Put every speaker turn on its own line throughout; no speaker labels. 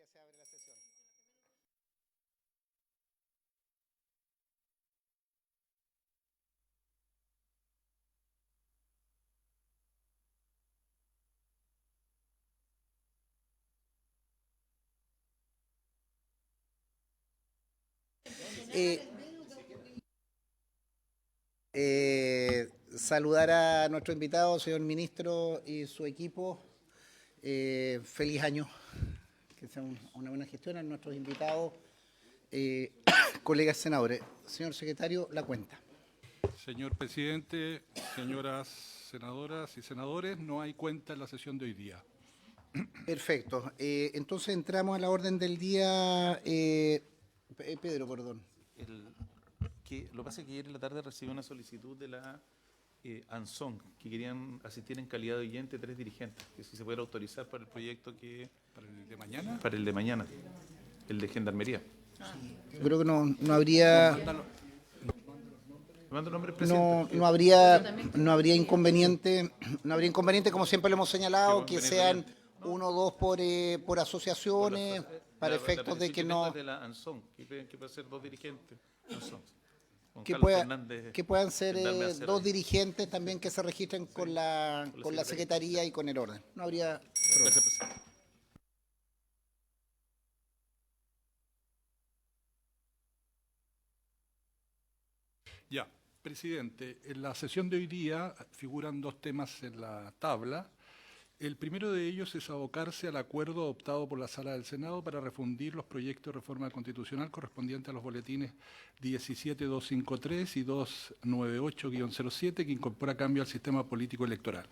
que se abre la sesión. Eh, Saludar a nuestro invitado, señor ministro, y su equipo. Feliz año, que sea una buena gestión a nuestros invitados, colegas senadores. Señor secretario, la cuenta.
Señor presidente, señoras senadoras y senadores, no hay cuenta en la sesión de hoy día.
Perfecto. Entonces entramos a la orden del día. Pedro, perdón.
Lo que pasa es que ayer en la tarde recibí una solicitud de la ANSON, que querían asistir en calidad de oyente 3 dirigentes, que si se pudiera autorizar para el proyecto que...
¿Para el de mañana?
Para el de mañana, el de Gendarmería.
Yo creo que no habría...
Mando el nombre del presidente.
No habría inconveniente, como siempre lo hemos señalado, que sean 1 o 2 por asociaciones, para efectos de que no...
de la ANSON, que puede ser 2 dirigentes. ANSON,
que puedan ser 2 dirigentes también que se registren con la Secretaría y con el orden. No habría problema.
Gracias, presidente.
Ya, presidente, en la sesión de hoy día figuran 2 temas en la tabla. El primero de ellos es abocarse al acuerdo adoptado por la Sala del Senado para refundir los proyectos de reforma constitucional correspondientes a los boletines 17253 y 298-07, que incorpora cambio al sistema político electoral.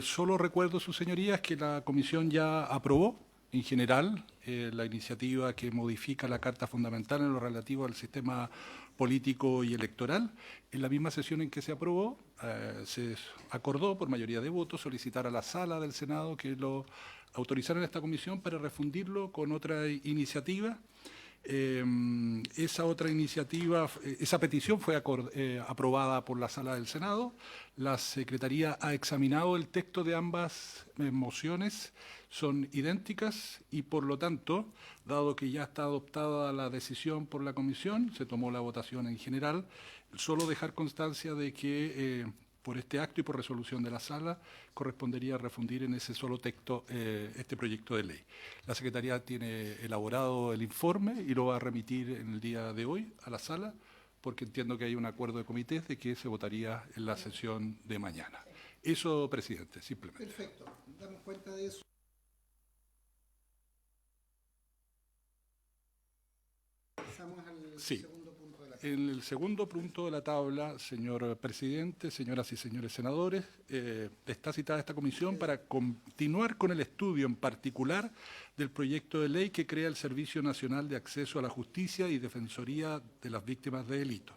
Solo recuerdo, sus señorías, que la comisión ya aprobó en general la iniciativa que modifica la Carta Fundamental en lo relativo al sistema político y electoral. En la misma sesión en que se aprobó, se acordó por mayoría de votos solicitar a la Sala del Senado que lo autorizara en esta comisión para refundirlo con otra iniciativa. Esa otra iniciativa, esa petición fue aprobada por la Sala del Senado. La Secretaría ha examinado el texto de ambas mociones, son idénticas y por lo tanto, dado que ya está adoptada la decisión por la Comisión, se tomó la votación en general, solo dejar constancia de que por este acto y por resolución de la Sala, correspondería refundir en ese solo texto este proyecto de ley. La Secretaría tiene elaborado el informe y lo va a remitir en el día de hoy a la Sala, porque entiendo que hay un acuerdo de comités de que se votaría en la sesión de mañana. Eso, presidente, simplemente.
Perfecto, damos cuenta de eso. Pasamos al segundo punto de la tabla.
En el segundo punto de la tabla, señor presidente, señoras y señores senadores, está citada esta comisión para continuar con el estudio en particular del proyecto de ley que crea el Servicio Nacional de Acceso a la Justicia y Defensoría de las Víctimas de Delitos.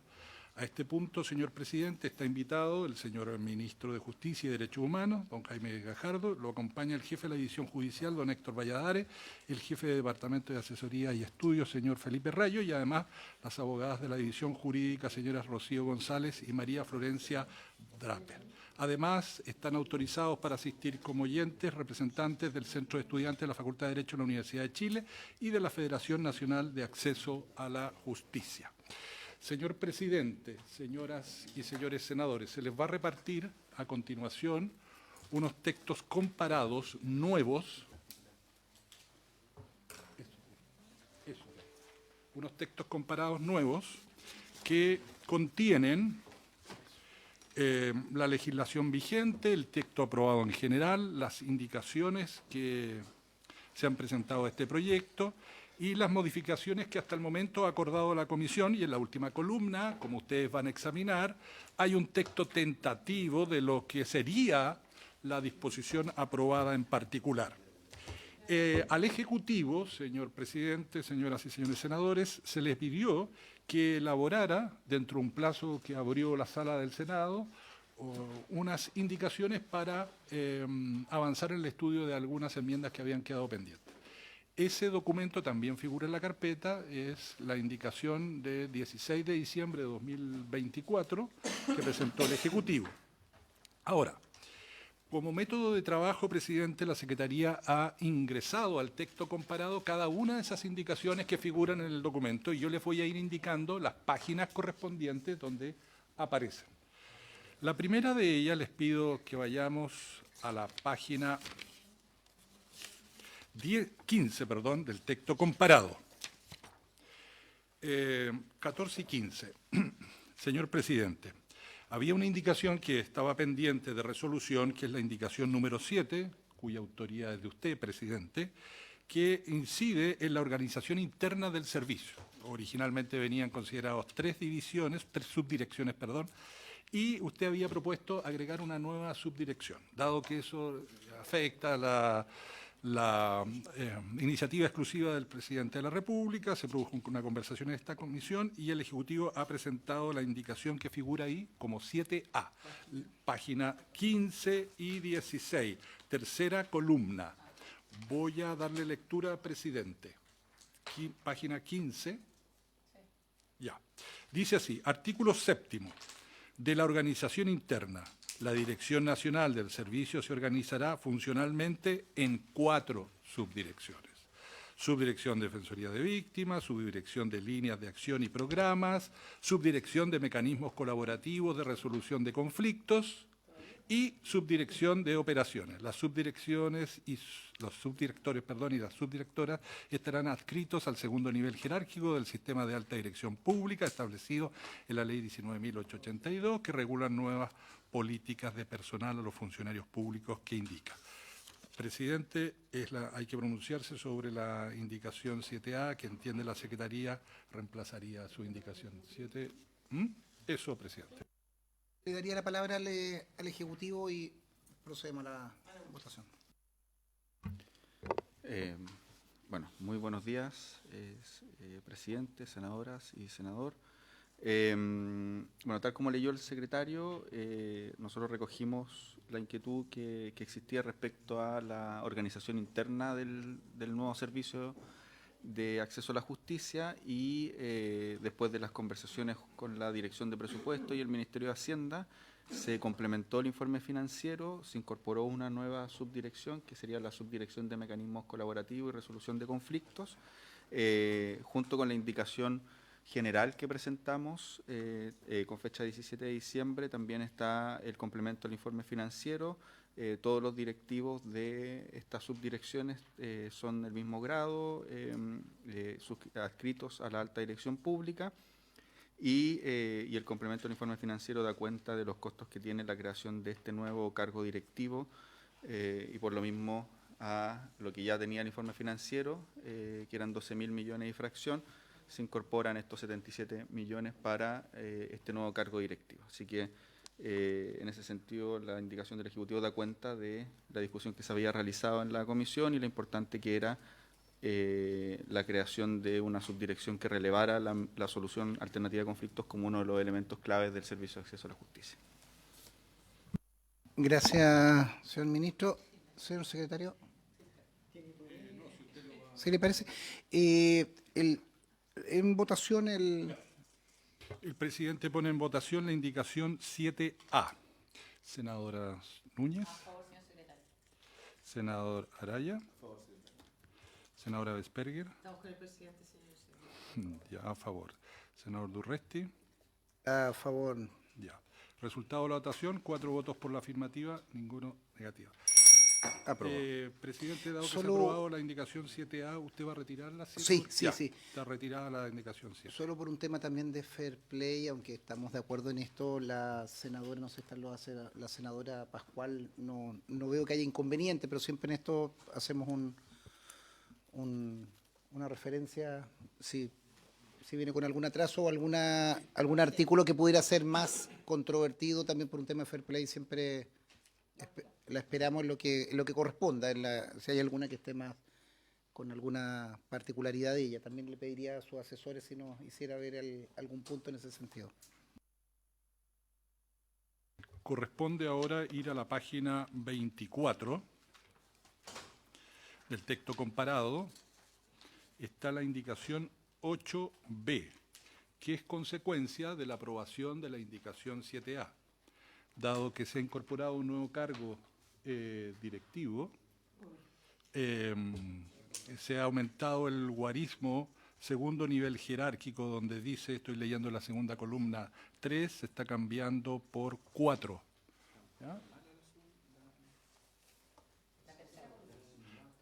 A este punto, señor presidente, está invitado el señor ministro de Justicia y Derechos Humanos, don Jaime Gajardo, lo acompaña el jefe de la división judicial, don Héctor Valladares, el jefe de Departamento de Asesoría y Estudios, señor Felipe Rayo, y además las abogadas de la división jurídica, señoras Rocío González y María Florencia Draper. Además, están autorizados para asistir como oyentes representantes del Centro de Estudiantes de la Facultad de Derecho de la Universidad de Chile y de la Federación Nacional de Acceso a la Justicia. Señor presidente, señoras y señores senadores, se les va a repartir a continuación unos textos comparados nuevos, que contienen la legislación vigente, el texto aprobado en general, las indicaciones que se han presentado a este proyecto y las modificaciones que hasta el momento ha acordado la Comisión. Y en la última columna, como ustedes van a examinar, hay un texto tentativo de lo que sería la disposición aprobada en particular. Al Ejecutivo, señor presidente, señoras y señores senadores, se les pidió que elaborara, dentro de un plazo que abrió la Sala del Senado, unas indicaciones para avanzar en el estudio de algunas enmiendas que habían quedado pendientes. Ese documento también figura en la carpeta, es la indicación de 16 de diciembre de 2024 que presentó el Ejecutivo. Ahora, Como método de trabajo, presidente, la Secretaría ha ingresado al texto comparado cada una de esas indicaciones que figuran en el documento y yo les voy a ir indicando las páginas correspondientes donde aparecen. La primera de ellas les pido que vayamos a la página 15 del texto comparado. 14 y 15. Señor presidente, había una indicación que estaba pendiente de resolución, que es la indicación número 7, cuya autoría es de usted, presidente, que incide en la organización interna del servicio. Originalmente venían considerados tres subdirecciones, y usted había propuesto agregar una nueva subdirección. Dado que eso afecta la iniciativa exclusiva del presidente de la República, se produjo una conversación en esta comisión y el Ejecutivo ha presentado la indicación que figura ahí como 7A, página 15 y 16, tercera columna. Voy a darle lectura, presidente. Página 15. Ya. Dice así, artículo 7º. De la organización interna, la Dirección Nacional del Servicio se organizará funcionalmente en 4 subdirecciones. Subdirección de Defensoría de Víctimas, Subdirección de Líneas de Acción y Programas, Subdirección de Mecanismos Colaborativos de Resolución de Conflictos y Subdirección de Operaciones. Las subdirecciones y los subdirectores, y las subdirectoras estarán adscritos al segundo nivel jerárquico del sistema de alta dirección pública establecido en la Ley 19.882, que regula nuevas políticas de personal a los funcionarios públicos que indica. Presidente, hay que pronunciarse sobre la indicación 7A, que entiende la Secretaría, reemplazaría su indicación 7. Eso, presidente.
Le daría la palabra al Ejecutivo y procedemos a la votación.
Bueno, muy buenos días, presidente, senadoras y senador. Bueno, tal como leyó el secretario, nosotros recogimos la inquietud que existía respecto a la organización interna del nuevo servicio de acceso a la justicia y después de las conversaciones con la Dirección de Presupuesto y el Ministerio de Hacienda, se complementó el informe financiero, se incorporó una nueva subdirección, que sería la Subdirección de Mecanismos Colaborativos y Resolución de Conflictos, junto con la indicación general que presentamos con fecha 17 de diciembre, también está el complemento al informe financiero. Todos los directivos de estas subdirecciones son del mismo grado, adscritos a la alta dirección pública, y el complemento del informe financiero da cuenta de los costos que tiene la creación de este nuevo cargo directivo y por lo mismo a lo que ya tenía el informe financiero, que eran 12.000 millones y fracción, se incorporan estos 77 millones para este nuevo cargo directivo. Así que en ese sentido la indicación del Ejecutivo da cuenta de la discusión que se había realizado en la comisión y lo importante que era la creación de una subdirección que relevara la solución alternativa de conflictos como uno de los elementos claves del servicio de acceso a la justicia.
Gracias, señor ministro. Señor secretario. ¿Sí le parece? En votación el
presidente pone en votación la indicación 7A. Senadora Núñez. A favor, señor secretario. Senador Araya. A favor, secretario. Senadora Vesperger.
Estamos con el presidente, señor secretario.
Ya, a favor. Senador Durresti.
a favor.
Ya. Resultado de la votación, 4 votos por la afirmativa, ninguno negativo.
Aprobado.
Presidente, dado que se ha
Solo-
aprobado la indicación 7A, ¿usted va a retirarla?
Sí, sí,
Ya,
sí.
Está retirada la indicación 7.
Solo por un tema también de fair play, aunque estamos de acuerdo en esto, la senadora, no sé si lo hace la senadora Pascual, no veo que haya inconveniente, pero siempre en esto hacemos una referencia, si viene con algún atraso o algún artículo que pudiera ser más controvertido también por un tema de fair play, siempre la esperamos en lo que corresponda, si hay alguna que esté más con alguna particularidad de ella. También le pediría a sus asesores si nos hiciera ver algún punto en ese sentido.
Corresponde ahora ir a la página 24 del texto comparado. Está la indicación 8B, que es consecuencia de la aprobación de la indicación 7A. Dado que se ha incorporado un nuevo cargo directivo. Se ha aumentado el guarismo, segundo nivel jerárquico, donde dice, estoy leyendo la segunda columna, 3, se está cambiando por 4. ¿Ya?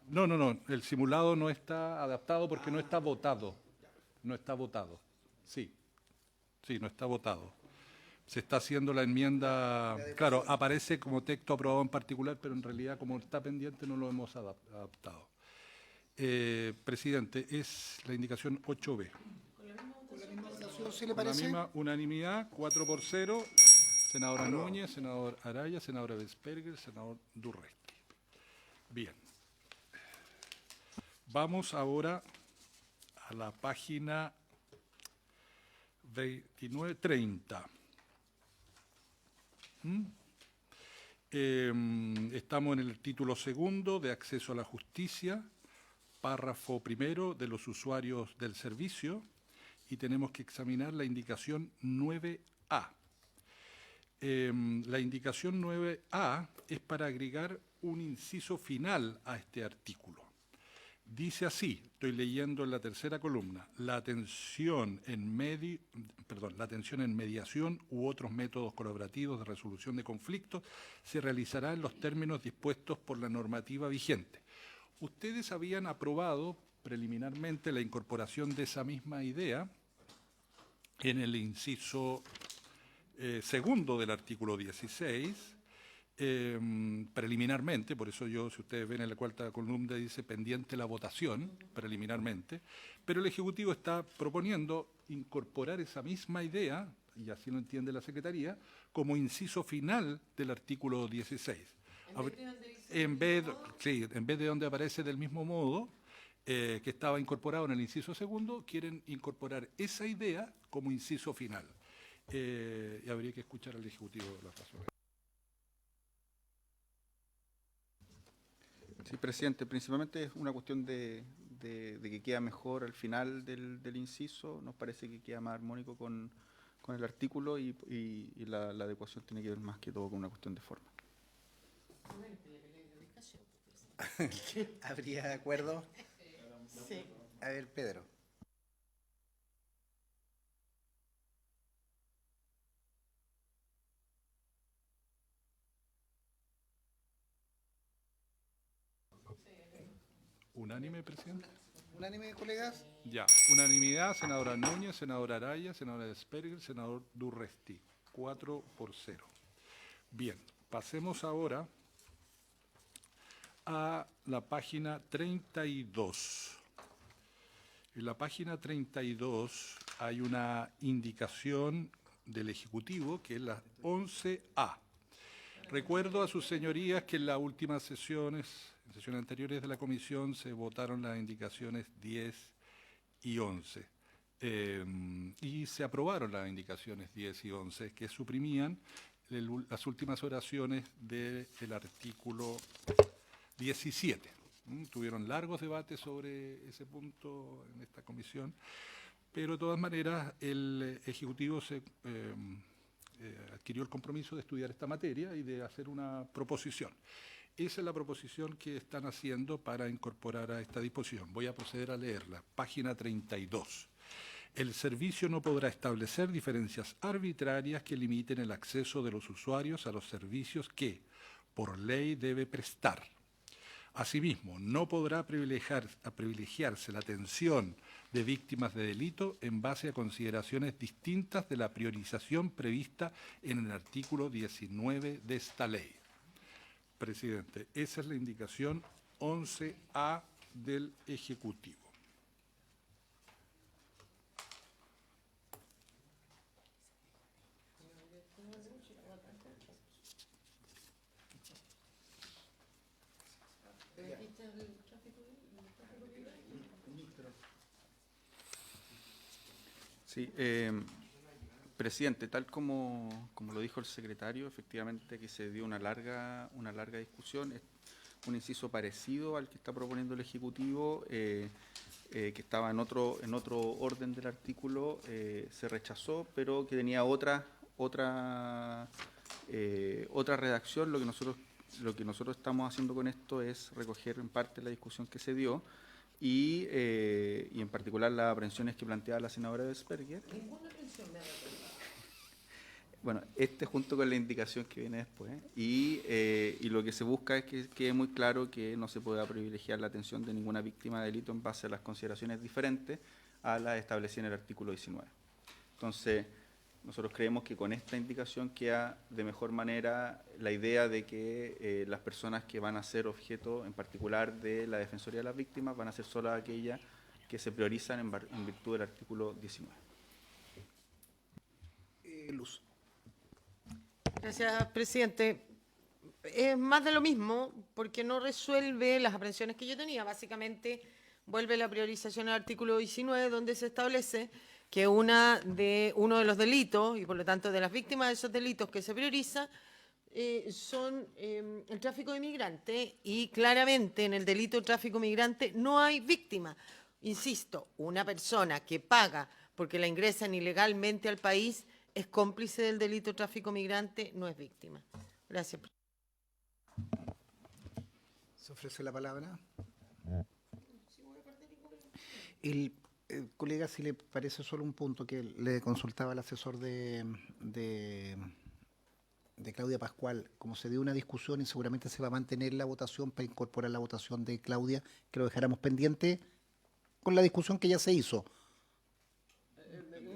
No, el simulado no está adaptado porque no está votado. No está votado. Sí, no está votado. Se está haciendo la enmienda, claro, aparece como texto aprobado en particular, pero en realidad como está pendiente no lo hemos adaptado. Presidente, es la indicación 8B.
¿Sí le
Con la
parece?
misma unanimidad, 4-0, senadora Núñez, senador Araya, senadora Vesperger, senador Durresti. Bien. Vamos ahora a la página 29-30. Estamos en el título segundo de acceso a la justicia, párrafo primero de los usuarios del servicio, y tenemos que examinar la indicación 9A. La indicación 9A es para agregar un inciso final a este artículo. Dice así, estoy leyendo en la tercera columna, la atención en mediación u otros métodos colaborativos de resolución de conflictos se realizará en los términos dispuestos por la normativa vigente. Ustedes habían aprobado preliminarmente la incorporación de esa misma idea en el inciso segundo del artículo 16, preliminarmente, por eso yo, si ustedes ven en la cuarta columna, dice pendiente la votación, preliminarmente, pero el Ejecutivo está proponiendo incorporar esa misma idea, y así lo entiende la Secretaría, como inciso final del artículo 16. En vez de donde aparece del mismo modo, que estaba incorporado en el inciso segundo, quieren incorporar esa idea como inciso final. Y habría que escuchar al Ejecutivo las razones.
Sí, presidente, principalmente es una cuestión de que queda mejor al final del inciso. Nos parece que queda más armónico con el artículo y la adecuación tiene que ver más que todo con una cuestión de forma.
¿Habría de acuerdo?
Sí.
A ver, Pedro.
¿Unánime, presidente?
¿Unánime, colegas?
Ya, unanimidad, senadora Núñez, senadora Araya, senadora Vesperger, senador Durresti. 4-0. Bien, pasemos ahora a la página 32. En la página 32 hay una indicación del Ejecutivo que es la 11A. Recuerdo a sus señorías que en las últimas sesiones anteriores de la comisión se votaron las indicaciones 10 y 11. Y se aprobaron las indicaciones 10 y 11 que suprimían las últimas oraciones del artículo 17. Tuvieron largos debates sobre ese punto en esta comisión, pero de todas maneras el Ejecutivo adquirió el compromiso de estudiar esta materia y de hacer una proposición. Esa es la proposición que están haciendo para incorporar a esta disposición. Voy a proceder a leerla. Página 32. El servicio no podrá establecer diferencias arbitrarias que limiten el acceso de los usuarios a los servicios que, por ley, debe prestar. Asimismo, no podrá privilegiarse la atención de víctimas de delito en base a consideraciones distintas de la priorización prevista en el artículo 19 de esta ley. Presidente, esa es la indicación 11A del Ejecutivo.
Sí, presidente, tal como lo dijo el secretario, efectivamente que se dio una larga discusión, es un inciso parecido al que está proponiendo el Ejecutivo, que estaba en otro orden del artículo, se rechazó, pero que tenía otra redacción. Lo que nosotros lo que nosotros estamos haciendo con esto es recoger en parte la discusión que se dio y en particular las aprehensiones que planteaba la senadora Vesperger.
Ninguna aprehensión me ha recordado.
Bueno, junto con la indicación que viene después, y lo que se busca es que quede muy claro que no se pueda privilegiar la atención de ninguna víctima de delito en base a las consideraciones diferentes a las establecidas en el artículo 19. Entonces, nosotros creemos que con esta indicación queda de mejor manera la idea de que las personas que van a ser objeto, en particular de la Defensoría de las Víctimas, van a ser solo aquellas que se priorizan en virtud del artículo 19.
Luz.
Gracias, presidente. Es más de lo mismo porque no resuelve las aprehensiones que yo tenía. Básicamente vuelve la priorización al artículo 19, donde se establece que uno de los delitos, y por lo tanto de las víctimas de esos delitos que se prioriza, son el tráfico de migrantes, y claramente en el delito de tráfico migrante no hay víctima. Insisto, una persona que paga porque la ingresan ilegalmente al país es cómplice del delito de tráfico migrante, no es víctima. Gracias.
¿Se ofrece la palabra? El colega, si le parece solo un punto que le consultaba al asesor de Claudia Pascual, como se dio una discusión y seguramente se va a mantener la votación para incorporar la votación de Claudia, que lo dejáramos pendiente con la discusión que ya se hizo.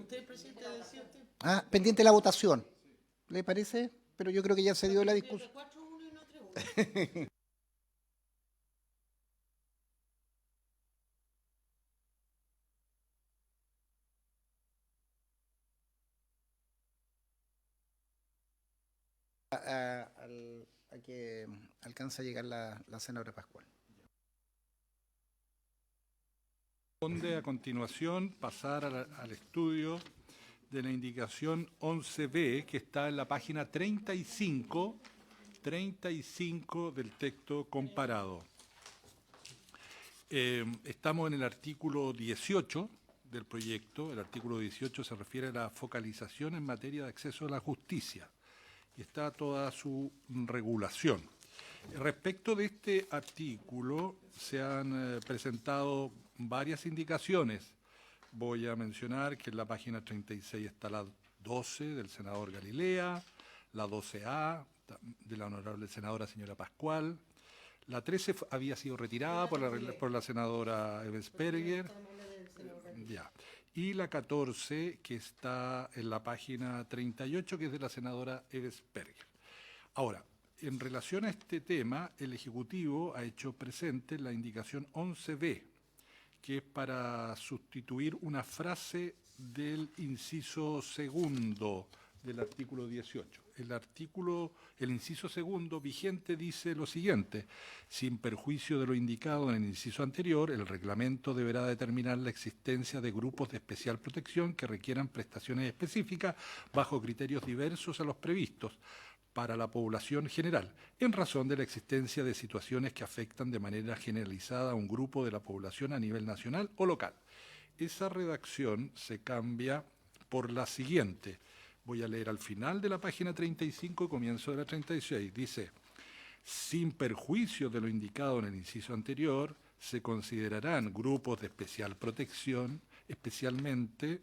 ¿Usted, presidente, decía usted?
Pendiente la votación. ¿Le parece? Pero yo creo que ya se dio la discusión.
4-1 y no 3-1.
A que alcanza a llegar la senadora Pascual.
Corresponde a continuación pasar al estudio de la indicación 11B, que está en la página 35 del texto comparado. Estamos en el artículo 18 del proyecto. El artículo 18 se refiere a la focalización en materia de acceso a la justicia y está toda su regulación. Respecto de este artículo se han presentado varias indicaciones. Voy a mencionar que en la página 36 está la 12 del senador Galilea, la 12A de la honorable senadora señora Pascual, la 13 había sido retirada por la senadora Evensperger, ya, y la 14 que está en la página 38, que es de la senadora Evensperger. Ahora, en relación a este tema, el Ejecutivo ha hecho presente la indicación 11B, que es para sustituir una frase del inciso segundo del artículo 18. El inciso segundo vigente dice lo siguiente: sin perjuicio de lo indicado en el inciso anterior, el reglamento deberá determinar la existencia de grupos de especial protección que requieran prestaciones específicas bajo criterios diversos a los previstos para la población general, en razón de la existencia de situaciones que afectan de manera generalizada a un grupo de la población a nivel nacional o local. Esa redacción se cambia por la siguiente. Voy a leer al final de la página 35 y comienzo de la 36. Dice: sin perjuicio de lo indicado en el inciso anterior, se considerarán grupos de especial protección, especialmente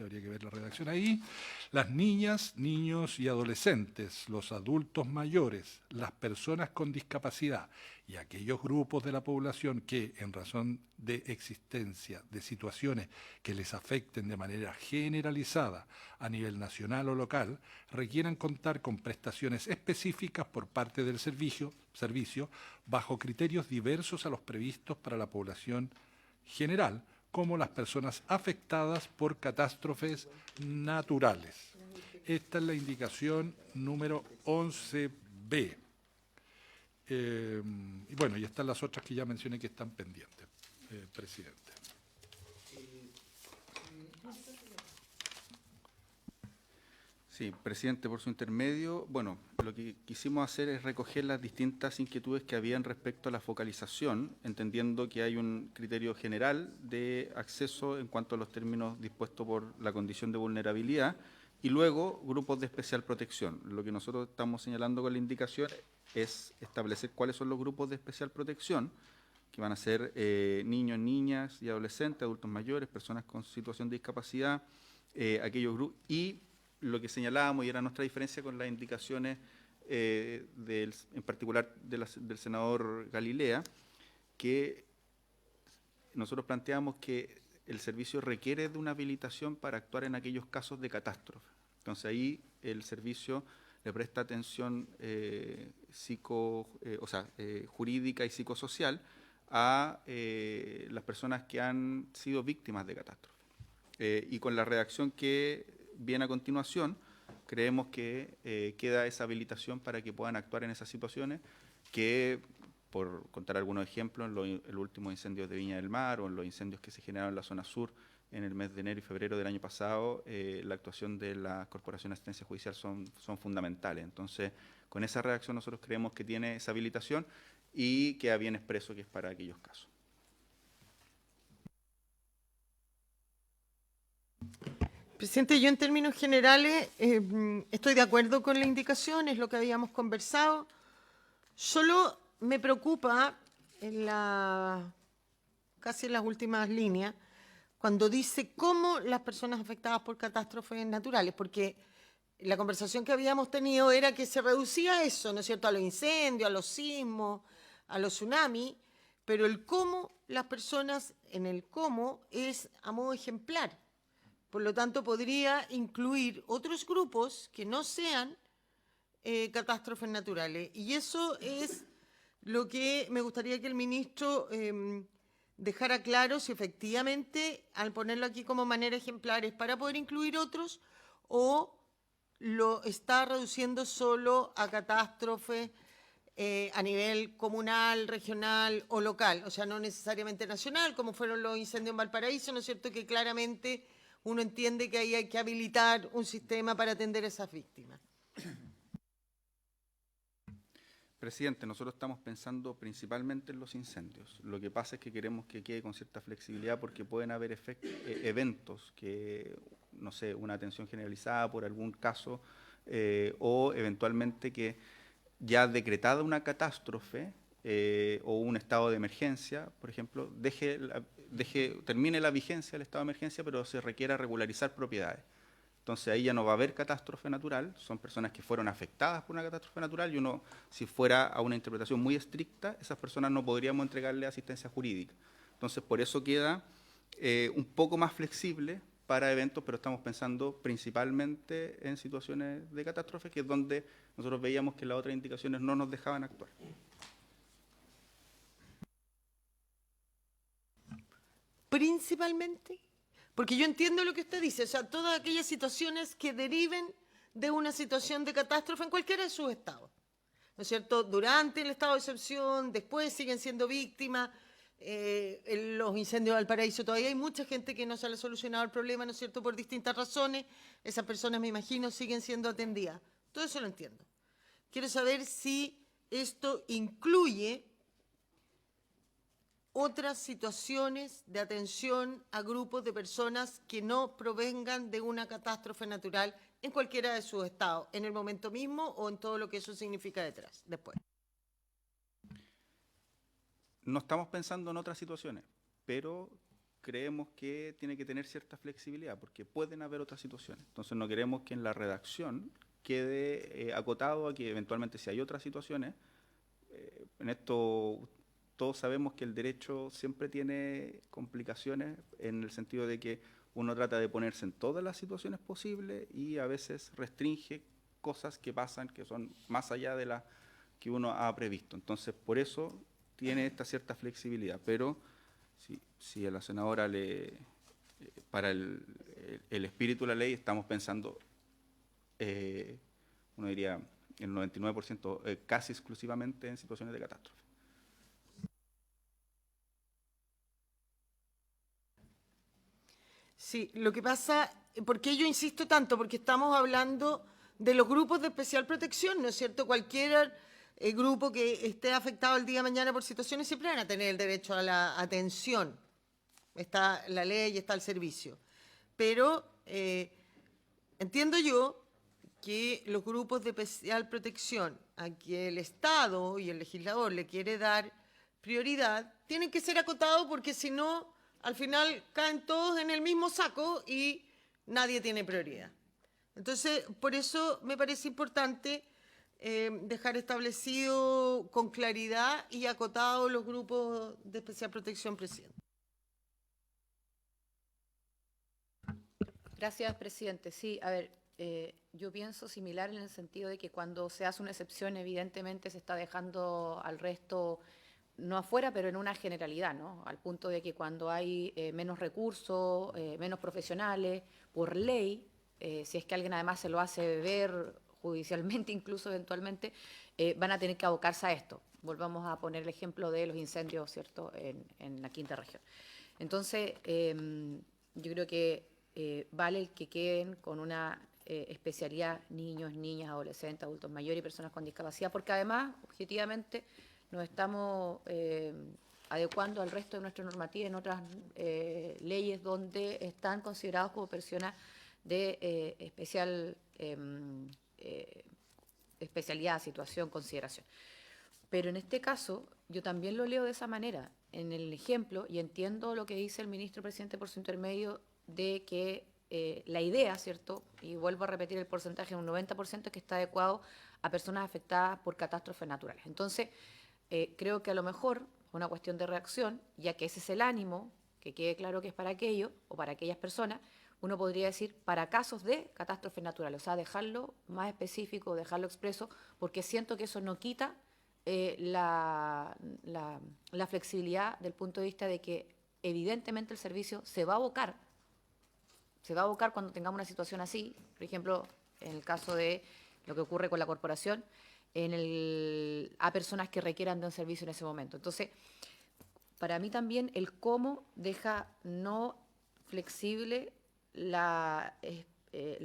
habría que ver la redacción ahí, las niñas, niños y adolescentes, los adultos mayores, las personas con discapacidad y aquellos grupos de la población que, en razón de existencia de situaciones que les afecten de manera generalizada a nivel nacional o local, requieran contar con prestaciones específicas por parte del servicio bajo criterios diversos a los previstos para la población general, como las personas afectadas por catástrofes naturales. Esta es la indicación número 11B. Y bueno, y están las otras que ya mencioné que están pendientes, presidente.
Sí, presidente, por su intermedio, bueno, lo que quisimos hacer es recoger las distintas inquietudes que habían respecto a la focalización, entendiendo que hay un criterio general de acceso en cuanto a los términos dispuestos por la condición de vulnerabilidad, Y luego, grupos de especial protección. Lo que nosotros estamos señalando con la indicación es establecer cuáles son los grupos de especial protección, que van a ser niños, niñas y adolescentes, adultos mayores, personas con situación de discapacidad, aquellos grupos. Y lo que señalábamos, y era nuestra diferencia con las indicaciones, en particular del senador Galilea, que nosotros planteamos que el servicio requiere de una habilitación para actuar en aquellos casos de catástrofe. Entonces ahí el servicio le presta atención jurídica y psicosocial a las personas que han sido víctimas de catástrofe. Y con la redacción que viene a continuación, creemos que queda esa habilitación para que puedan actuar en esas situaciones que, por contar algunos ejemplos, en los últimos incendios de Viña del Mar o en los incendios que se generaron en la zona sur en el mes de enero y febrero del año pasado, la actuación de la Corporación de Asistencia Judicial son fundamentales. Entonces, con esa redacción nosotros creemos que tiene esa habilitación y queda bien expreso que es para aquellos casos.
Presidente, yo en términos generales estoy de acuerdo con la indicación, es lo que habíamos conversado. Solo me preocupa casi en las últimas líneas, cuando dice cómo las personas afectadas por catástrofes naturales, porque la conversación que habíamos tenido era que se reducía a eso, ¿no es cierto?, a los incendios, a los sismos, a los tsunamis, pero el cómo, las personas en el cómo es a modo ejemplar. Por lo tanto, podría incluir otros grupos que no sean catástrofes naturales. Y eso es lo que me gustaría que el ministro dejara claro, si efectivamente, al ponerlo aquí como manera ejemplar, es para poder incluir otros o lo está reduciendo solo a catástrofes a nivel comunal, regional o local, o sea, no necesariamente nacional, como fueron los incendios en Valparaíso, ¿no es cierto?, que claramente uno entiende que ahí hay que habilitar un sistema para atender a esas víctimas.
Presidente, nosotros estamos pensando principalmente en los incendios. Lo que pasa es que queremos que quede con cierta flexibilidad porque pueden haber eventos que, no sé, una atención generalizada por algún caso o eventualmente que ya decretada una catástrofe o un estado de emergencia, por ejemplo, termine la vigencia del estado de emergencia, pero se requiera regularizar propiedades. Entonces ahí ya no va a haber catástrofe natural, son personas que fueron afectadas por una catástrofe natural y uno, si fuera a una interpretación muy estricta, esas personas no podríamos entregarle asistencia jurídica. Entonces por eso queda un poco más flexible para eventos, pero estamos pensando principalmente en situaciones de catástrofe, que es donde nosotros veíamos que las otras indicaciones no nos dejaban actuar.
Principalmente, porque yo entiendo lo que usted dice, o sea, todas aquellas situaciones que deriven de una situación de catástrofe en cualquiera de sus estados, ¿no es cierto? Durante el estado de excepción, después siguen siendo víctimas, en los incendios de Valparaíso todavía hay mucha gente que no se le ha solucionado el problema, ¿no es cierto?, por distintas razones, esas personas, me imagino, siguen siendo atendidas. Todo eso lo entiendo. Quiero saber si esto incluye otras situaciones de atención a grupos de personas que no provengan de una catástrofe natural en cualquiera de sus estados, en el momento mismo o en todo lo que eso significa después.
No estamos pensando en otras situaciones, pero creemos que tiene que tener cierta flexibilidad, porque pueden haber otras situaciones. Entonces no queremos que en la redacción quede acotado a que eventualmente si hay otras situaciones, en esto todos sabemos que el derecho siempre tiene complicaciones en el sentido de que uno trata de ponerse en todas las situaciones posibles y a veces restringe cosas que pasan que son más allá de las que uno ha previsto. Entonces, por eso tiene esta cierta flexibilidad, pero si a la senadora para el espíritu de la ley estamos pensando, uno diría, el 99% casi exclusivamente en situaciones de catástrofe.
Sí, lo que pasa, ¿por qué yo insisto tanto? Porque estamos hablando de los grupos de especial protección, ¿no es cierto? Cualquier grupo que esté afectado el día de mañana por situaciones siempre van a tener el derecho a la atención. Está la ley y está el servicio. Pero entiendo yo que los grupos de especial protección a que el Estado y el legislador le quiere dar prioridad, tienen que ser acotados porque si no, al final caen todos en el mismo saco y nadie tiene prioridad. Entonces, por eso me parece importante dejar establecido con claridad y acotado los grupos de especial protección, presidente.
Gracias, presidente. Sí, a ver, yo pienso similar en el sentido de que cuando se hace una excepción, evidentemente se está dejando al resto, no afuera, pero en una generalidad, ¿no? Al punto de que cuando hay menos recursos, menos profesionales, por ley, si es que alguien además se lo hace ver judicialmente, incluso eventualmente, van a tener que abocarse a esto. Volvamos a poner el ejemplo de los incendios, ¿cierto?, en la quinta región. Entonces, yo creo que vale el que queden con una especialidad niños, niñas, adolescentes, adultos mayores y personas con discapacidad, porque además, objetivamente, nos estamos adecuando al resto de nuestra normativa en otras leyes donde están considerados como personas de especialidad, situación, consideración. Pero en este caso, yo también lo leo de esa manera, en el ejemplo, y entiendo lo que dice el ministro presidente por su intermedio, de que la idea, ¿cierto?, y vuelvo a repetir el porcentaje, un 90% es que está adecuado a personas afectadas por catástrofes naturales. Entonces, creo que a lo mejor, una cuestión de reacción, ya que ese es el ánimo, que quede claro que es para aquello, o para aquellas personas, uno podría decir para casos de catástrofes naturales, o sea, dejarlo más específico, dejarlo expreso, porque siento que eso no quita la flexibilidad del punto de vista de que evidentemente el servicio se va a abocar cuando tengamos una situación así, por ejemplo, en el caso de lo que ocurre con la corporación, a personas que requieran de un servicio en ese momento. Entonces, para mí también el cómo deja no flexible la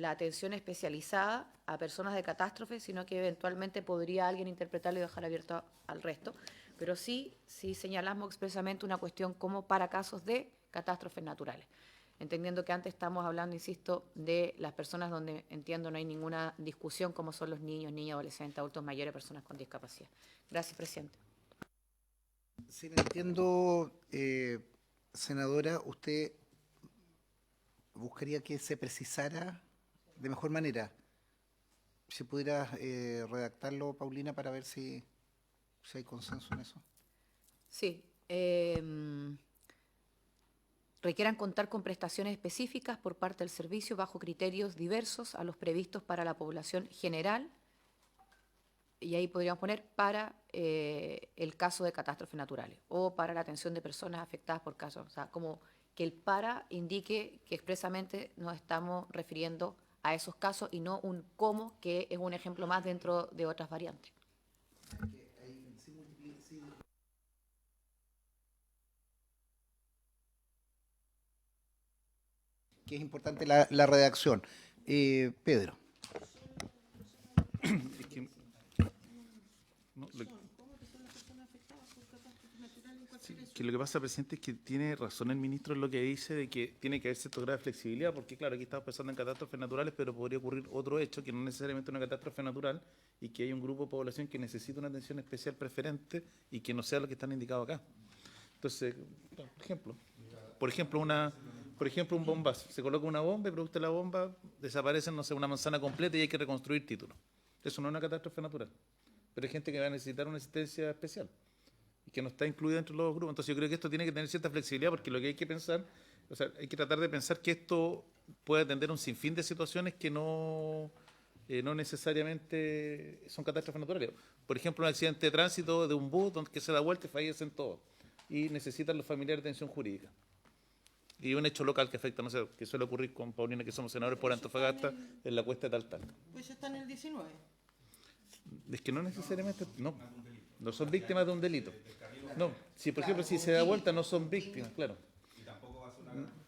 atención especializada a personas de catástrofe, sino que eventualmente podría alguien interpretarlo y dejar abierto al resto. Pero sí señalamos expresamente una cuestión como para casos de catástrofes naturales, entendiendo que antes estamos hablando, insisto, de las personas donde entiendo no hay ninguna discusión, como son los niños, niñas, adolescentes, adultos mayores, personas con discapacidad. Gracias, presidente.
Si me entiendo, senadora, usted buscaría que se precisara de mejor manera. Si pudiera redactarlo, Paulina, para ver si hay consenso en eso.
Sí. Requieran contar con prestaciones específicas por parte del servicio bajo criterios diversos a los previstos para la población general, y ahí podríamos poner para el caso de catástrofes naturales o para la atención de personas afectadas por casos. O sea, como que el para indique que expresamente nos estamos refiriendo a esos casos y no un cómo, que es un ejemplo más dentro de otras variantes.
Que es importante la redacción. Pedro.
Es que, no, que lo que pasa, presidente, es que tiene razón el ministro en lo que dice de que tiene que haber cierto grado de flexibilidad, porque claro, aquí estamos pensando en catástrofes naturales, pero podría ocurrir otro hecho que no necesariamente una catástrofe natural y que hay un grupo de población que necesita una atención especial preferente y que no sea lo que están indicados acá. Entonces, por ejemplo, un bombazo. Se coloca una bomba y producto de la bomba desaparece, no sé, una manzana completa y hay que reconstruir títulos. Eso no es una catástrofe natural. Pero hay gente que va a necesitar una asistencia especial y que no está incluida entre los grupos. Entonces yo creo que esto tiene que tener cierta flexibilidad porque lo que hay que pensar, o sea, hay que tratar de pensar que esto puede atender un sinfín de situaciones que no necesariamente son catástrofes naturales. Por ejemplo, un accidente de tránsito de un bus donde que se da vuelta y fallecen todos y necesitan los familiares de atención jurídica. Y un hecho local que afecta, no sé, que suele ocurrir con Paulina, que somos senadores por Antofagasta, en la cuesta de Taltal.
Pues está en el 19.
Es que no necesariamente, no son víctimas de un delito. No, si por ejemplo si se da vuelta no son víctimas, claro.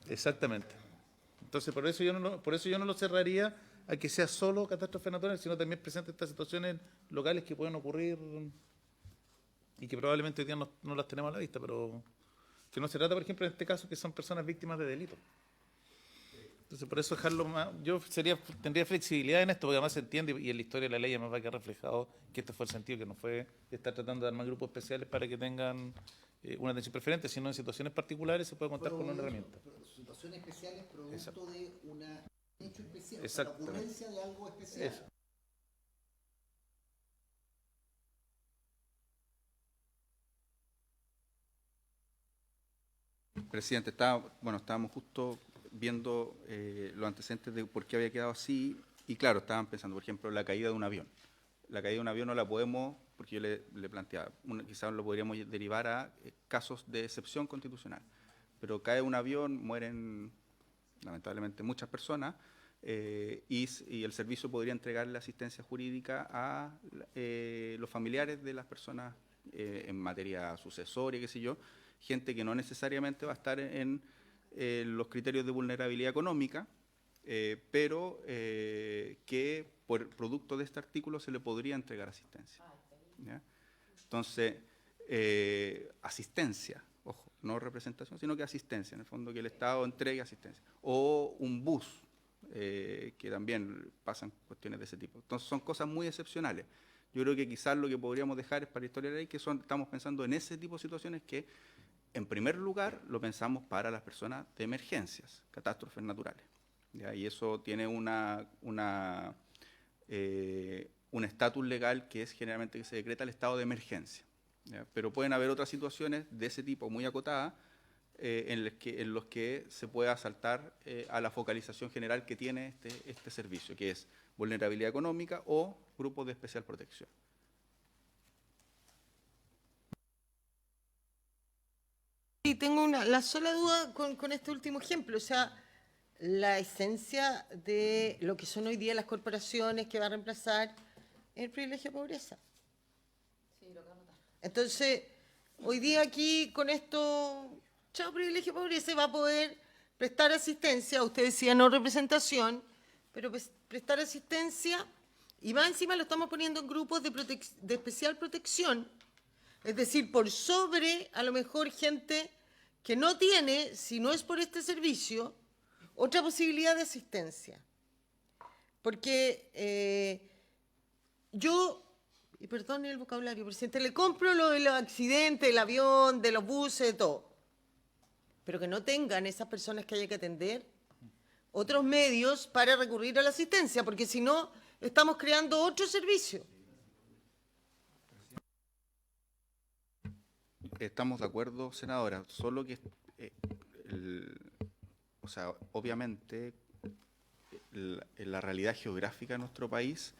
Exactamente. Entonces por eso yo no lo cerraría a que sea solo catástrofe natural, sino también presente estas situaciones locales que pueden ocurrir y que probablemente hoy día no las tenemos a la vista, pero que no se trata, por ejemplo, en este caso, que son personas víctimas de delitos. Entonces, por eso dejarlo más, tendría flexibilidad en esto, porque además se entiende, y en la historia de la ley además va a quedar reflejado que este fue el sentido, que no fue estar tratando de armar grupos especiales para que tengan una atención preferente, sino en situaciones particulares se puede contar con una herramienta.
Situaciones especiales producto
Exacto.
de un hecho especial,
Exactamente.
la ocurrencia de algo especial.
Eso.
Presidente, estábamos justo viendo los antecedentes de por qué había quedado así y claro, estaban pensando, por ejemplo, la caída de un avión. La caída de un avión no la podemos, porque yo le planteaba, quizás lo podríamos derivar a casos de excepción constitucional, pero cae un avión, mueren lamentablemente muchas personas y el servicio podría entregarle asistencia jurídica a los familiares de las personas en materia sucesoria, qué sé yo, gente que no necesariamente va a estar en los criterios de vulnerabilidad económica, pero que por producto de este artículo se le podría entregar asistencia. ¿Ya? Entonces, asistencia, ojo, no representación, sino que asistencia, en el fondo que el Estado entregue asistencia. O un bus, que también pasan cuestiones de ese tipo. Entonces, son cosas muy excepcionales. Yo creo que quizás lo que podríamos dejar es para la historia de la ley, que estamos pensando en ese tipo de situaciones que, en primer lugar, lo pensamos para las personas de emergencias, catástrofes naturales. ¿Ya? Y eso tiene un estatus legal que es generalmente que se decreta el estado de emergencia. ¿Ya? Pero pueden haber otras situaciones de ese tipo muy acotadas en los que se pueda saltar a la focalización general que tiene este servicio, que es vulnerabilidad económica o grupos de especial protección.
Sí, tengo la sola duda con este último ejemplo, o sea, la esencia de lo que son hoy día las corporaciones que va a reemplazar el privilegio de pobreza. Entonces, hoy día aquí con esto, chao privilegio de pobreza, va a poder prestar asistencia, usted decía no representación, pero prestar asistencia y más encima lo estamos poniendo en grupos de especial protección, es decir, por sobre a lo mejor gente que no tiene, si no es por este servicio, otra posibilidad de asistencia. Porque yo, y perdone el vocabulario, presidente, le compro lo de los accidentes, del avión, de los buses, de todo, pero que no tengan esas personas que haya que atender otros medios para recurrir a la asistencia, porque si no, estamos creando otro servicio.
Estamos de acuerdo, senadora, solo que obviamente la realidad geográfica de nuestro país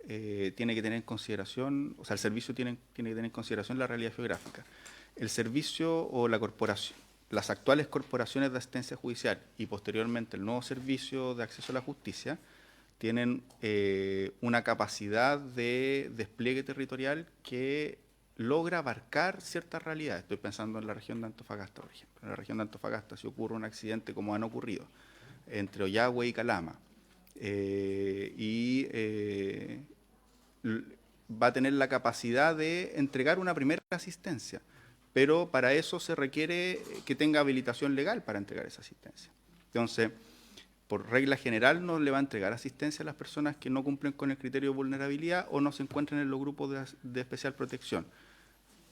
tiene que tener en consideración, el servicio tiene que tener en consideración la realidad geográfica. El servicio o la corporación, las actuales corporaciones de asistencia judicial y posteriormente el nuevo servicio de acceso a la justicia tienen una capacidad de despliegue territorial que logra abarcar ciertas realidades. Estoy pensando en la región de Antofagasta, por ejemplo. En la región de Antofagasta, si ocurre un accidente como han ocurrido entre Ollagüe y Calama, va a tener la capacidad de entregar una primera asistencia, pero para eso se requiere que tenga habilitación legal para entregar esa asistencia. Entonces, por regla general, no le va a entregar asistencia a las personas que no cumplen con el criterio de vulnerabilidad o no se encuentran en los grupos de especial protección.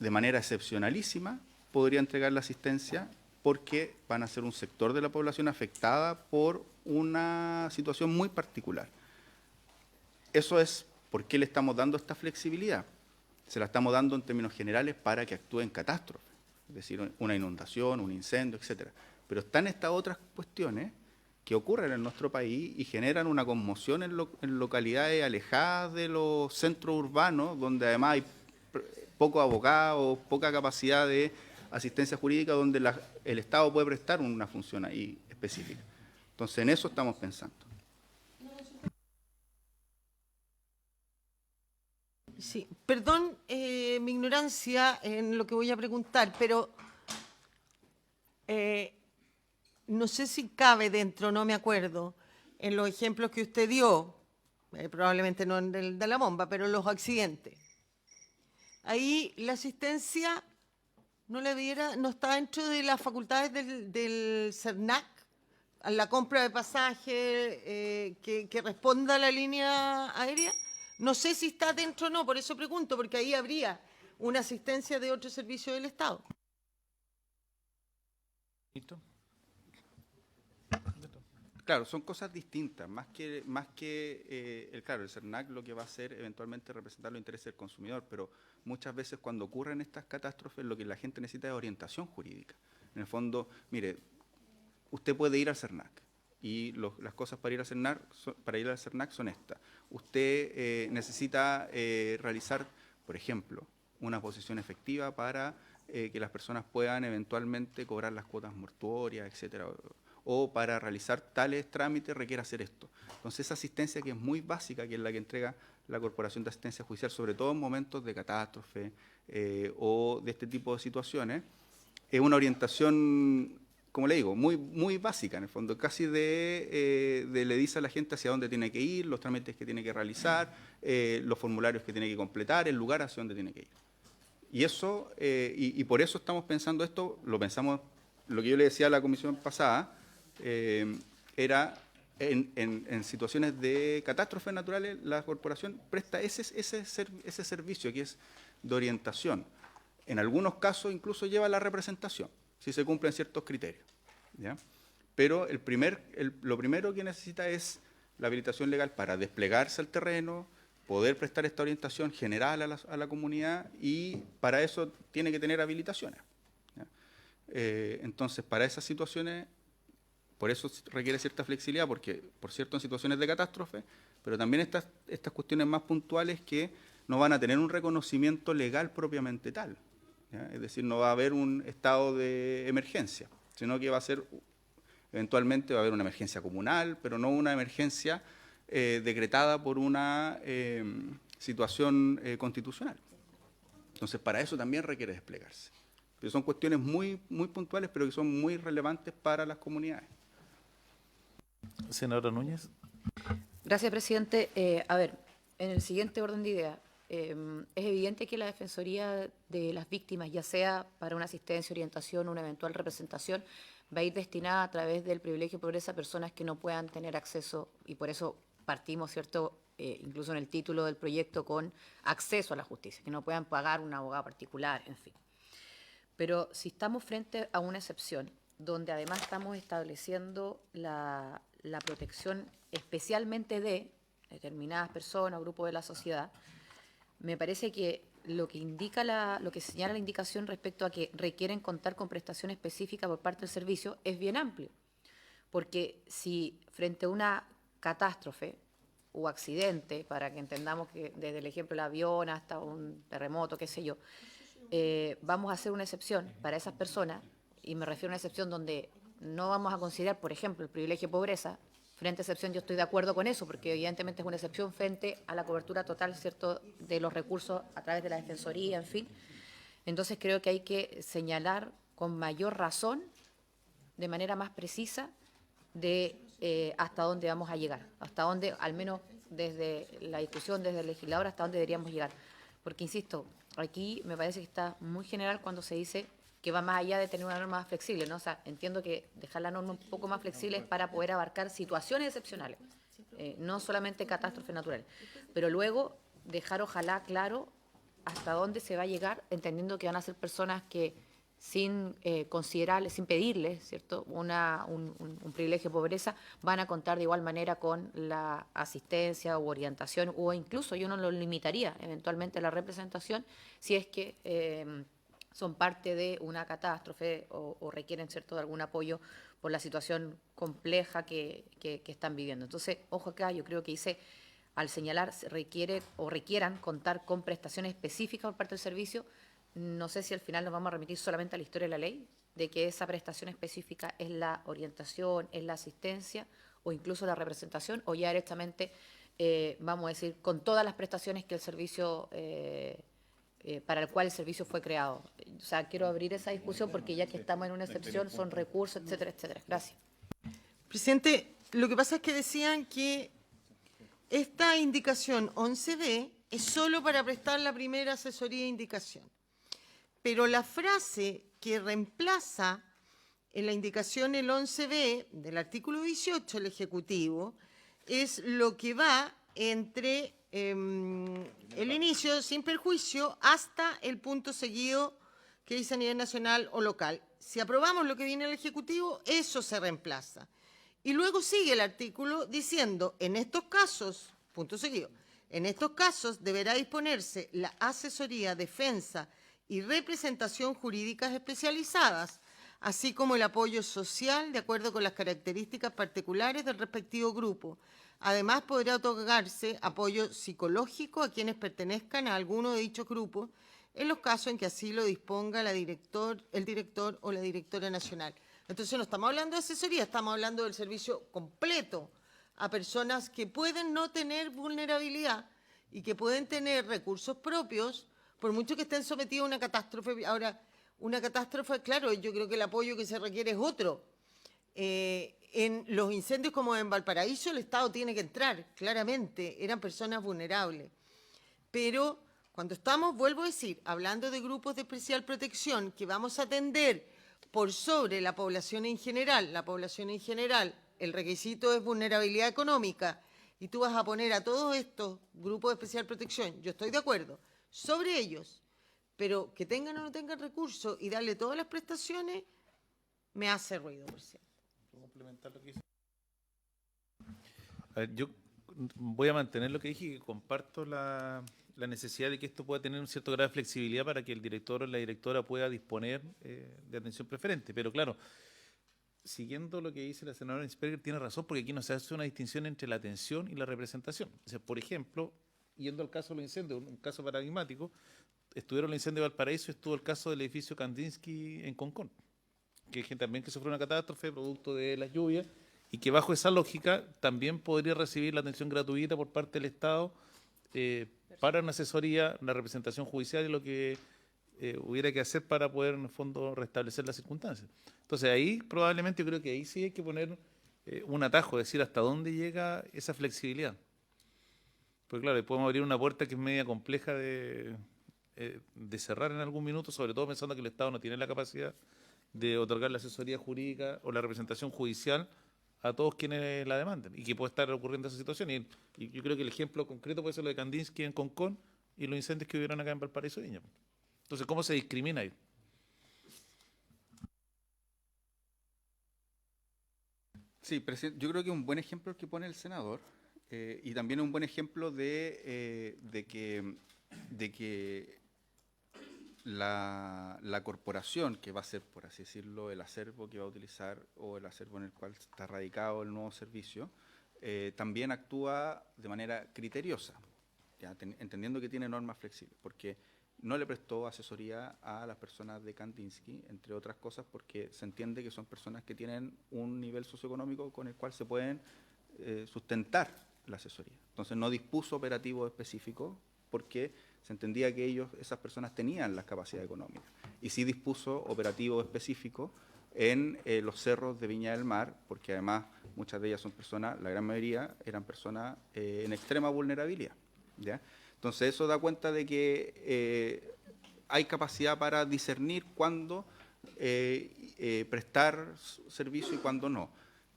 De manera excepcionalísima, podría entregar la asistencia porque van a ser un sector de la población afectada por una situación muy particular. Eso es por qué le estamos dando esta flexibilidad. Se la estamos dando en términos generales para que actúe en catástrofe, es decir, una inundación, un incendio, etc. Pero están estas otras cuestiones que ocurren en nuestro país y generan una conmoción en localidades alejadas de los centros urbanos, donde además hay pocos abogados, poca capacidad de asistencia jurídica, donde el Estado puede prestar una función ahí específica. Entonces, en eso estamos pensando.
Sí, perdón mi ignorancia en lo que voy a preguntar, pero no sé si cabe dentro, no me acuerdo, en los ejemplos que usted dio, probablemente no en el de la bomba, pero en los accidentes. Ahí la asistencia no está dentro de las facultades del CERNAC a la compra de pasaje que responda a la línea aérea. No sé si está dentro o no, por eso pregunto, porque ahí habría una asistencia de otro servicio del Estado.
¿Listo?
Claro, son cosas distintas, claro, el CERNAC lo que va a hacer eventualmente representar los intereses del consumidor, pero muchas veces cuando ocurren estas catástrofes lo que la gente necesita es orientación jurídica. En el fondo, mire, usted puede ir al CERNAC y las cosas para ir al CERNAC son estas. Usted necesita realizar, por ejemplo, una posición efectiva para que las personas puedan eventualmente cobrar las cuotas mortuorias, etcétera, o para realizar tales trámites requiere hacer esto. Entonces, esa asistencia que es muy básica, que es la que entrega la Corporación de Asistencia Judicial, sobre todo en momentos de catástrofe o de este tipo de situaciones, es una orientación, como le digo, muy, muy básica, en el fondo, casi le dice a la gente hacia dónde tiene que ir, los trámites que tiene que realizar, los formularios que tiene que completar, el lugar hacia dónde tiene que ir. Y eso, y por eso estamos pensando esto, lo pensamos, lo que yo le decía a la comisión pasada, era en situaciones de catástrofes naturales, la corporación presta ese servicio que es de orientación. En algunos casos incluso lleva la representación, si se cumplen ciertos criterios, ¿ya? Pero lo primero que necesita es la habilitación legal para desplegarse al terreno, poder prestar esta orientación general a la comunidad, y para eso tiene que tener habilitaciones, ¿ya? Entonces, para esas situaciones, por eso requiere cierta flexibilidad, porque, por cierto, en situaciones de catástrofe, pero también estas cuestiones más puntuales que no van a tener un reconocimiento legal propiamente tal, ¿ya? Es decir, no va a haber un estado de emergencia, sino que eventualmente va a haber una emergencia comunal, pero no una emergencia decretada por una situación constitucional. Entonces, para eso también requiere desplegarse. Pero son cuestiones muy, muy puntuales, pero que son muy relevantes para las comunidades.
Senadora Núñez.
Gracias, presidente. A ver, en el siguiente orden de ideas, es evidente que la Defensoría de las Víctimas, ya sea para una asistencia, orientación o una eventual representación, va a ir destinada a través del privilegio de pobreza a personas que no puedan tener acceso, y por eso partimos, ¿cierto?, incluso en el título del proyecto, con acceso a la justicia, que no puedan pagar un abogado particular, en fin. Pero si estamos frente a una excepción, donde además estamos estableciendo la protección especialmente de determinadas personas o grupos de la sociedad, me parece que lo que señala la indicación respecto a que requieren contar con prestación específica por parte del servicio es bien amplio. Porque si frente a una catástrofe o accidente, para que entendamos que desde el ejemplo del avión hasta un terremoto, qué sé yo, vamos a hacer una excepción para esas personas, y me refiero a una excepción donde no vamos a considerar, por ejemplo, el privilegio de pobreza. Frente a excepción, yo estoy de acuerdo con eso, porque evidentemente es una excepción frente a la cobertura total, ¿cierto?, de los recursos a través de la Defensoría, en fin. Entonces creo que hay que señalar con mayor razón, de manera más precisa, de hasta dónde vamos a llegar, hasta dónde, al menos desde la discusión, desde el legislador, hasta dónde deberíamos llegar. Porque, insisto, aquí me parece que está muy general cuando se dice que va más allá de tener una norma más flexible, ¿no? O sea, entiendo que dejar la norma un poco más flexible es para poder abarcar situaciones excepcionales, no solamente catástrofes naturales, pero luego dejar ojalá claro hasta dónde se va a llegar, entendiendo que van a ser personas que sin considerarles, sin pedirles, ¿cierto?, un privilegio de pobreza, van a contar de igual manera con la asistencia u orientación, o incluso yo no lo limitaría eventualmente a la representación si es que son parte de una catástrofe o requieren, ¿cierto?, de algún apoyo por la situación compleja que están viviendo. Entonces, ojo acá, yo creo que al señalar se requieran contar con prestaciones específicas por parte del servicio. No sé si al final nos vamos a remitir solamente a la historia de la ley, de que esa prestación específica es la orientación, es la asistencia o incluso la representación, o ya directamente vamos a decir con todas las prestaciones que el servicio para el cual el servicio fue creado. O sea, quiero abrir esa discusión porque ya que estamos en una excepción, son recursos, etcétera, etcétera. Gracias.
Presidente, lo que pasa es que decían que esta indicación 11B es solo para prestar la primera asesoría e indicación. Pero la frase que reemplaza en la indicación el 11b del artículo 18 del Ejecutivo es lo que va entre el inicio sin perjuicio hasta el punto seguido que dice a nivel nacional o local. Si aprobamos lo que viene del Ejecutivo, eso se reemplaza. Y luego sigue el artículo diciendo, en estos casos, punto seguido, en estos casos deberá disponerse la asesoría, defensa y representación jurídicas especializadas, así como el apoyo social de acuerdo con las características particulares del respectivo grupo. Además, podrá otorgarse apoyo psicológico a quienes pertenezcan a alguno de dichos grupos, en los casos en que así lo disponga el director o la directora nacional. Entonces, no estamos hablando de asesoría, estamos hablando del servicio completo a personas que pueden no tener vulnerabilidad y que pueden tener recursos propios, por mucho que estén sometidos a una catástrofe. Ahora, una catástrofe, claro, yo creo que el apoyo que se requiere es otro. En los incendios como en Valparaíso, el Estado tiene que entrar, claramente, eran personas vulnerables. Pero cuando estamos, vuelvo a decir, hablando de grupos de especial protección que vamos a atender por sobre la población en general, el requisito es vulnerabilidad económica, y tú vas a poner a todos estos grupos de especial protección, yo estoy de acuerdo, sobre ellos, pero que tengan o no tengan recursos y darle todas las prestaciones, me hace ruido, presidente.
Complementar lo que dice. A ver, yo voy a mantener lo que dije, que comparto la necesidad de que esto pueda tener un cierto grado de flexibilidad para que el director o la directora pueda disponer de atención preferente. Pero claro, siguiendo lo que dice la senadora Insperger, tiene razón, porque aquí no se hace una distinción entre la atención y la representación. O sea, por ejemplo, yendo al caso de los incendios, un caso paradigmático, estuvieron los incendios de Valparaíso, estuvo el caso del edificio Kandinsky en Concón, que también que sufrió una catástrofe producto de las lluvias, y que bajo esa lógica también podría recibir la atención gratuita por parte del Estado para una asesoría, una representación judicial y lo que hubiera que hacer para poder, en el fondo, restablecer las circunstancias. Entonces ahí probablemente yo creo que ahí sí hay que poner un atajo, decir hasta dónde llega esa flexibilidad. Porque claro, podemos abrir una puerta que es media compleja de cerrar en algún minuto, sobre todo pensando que el Estado no tiene la capacidad de otorgar la asesoría jurídica o la representación judicial a todos quienes la demanden, y que puede estar ocurriendo esa situación. Y yo creo que el ejemplo concreto puede ser lo de Kandinsky en Concón y los incendios que hubieron acá en Valparaíso y Viña. Entonces, ¿cómo se discrimina ahí?
Sí, presidente, yo creo que es un buen ejemplo el que pone el senador, y también es un buen ejemplo de que la corporación que va a ser, por así decirlo, el acervo que va a utilizar o el acervo en el cual está radicado el nuevo servicio, también actúa de manera criteriosa, ¿ya? Entendiendo que tiene normas flexibles, porque no le prestó asesoría a las personas de Kandinsky, entre otras cosas porque se entiende que son personas que tienen un nivel socioeconómico con el cual se pueden sustentar la asesoría. Entonces no dispuso operativos específicos porque se entendía que esas personas tenían las capacidades económicas. Y sí dispuso operativos específicos en los cerros de Viña del Mar, porque además muchas de ellas son personas, la gran mayoría eran personas en extrema vulnerabilidad, ¿ya? Entonces eso da cuenta de que hay capacidad para discernir cuándo prestar servicio y cuándo no.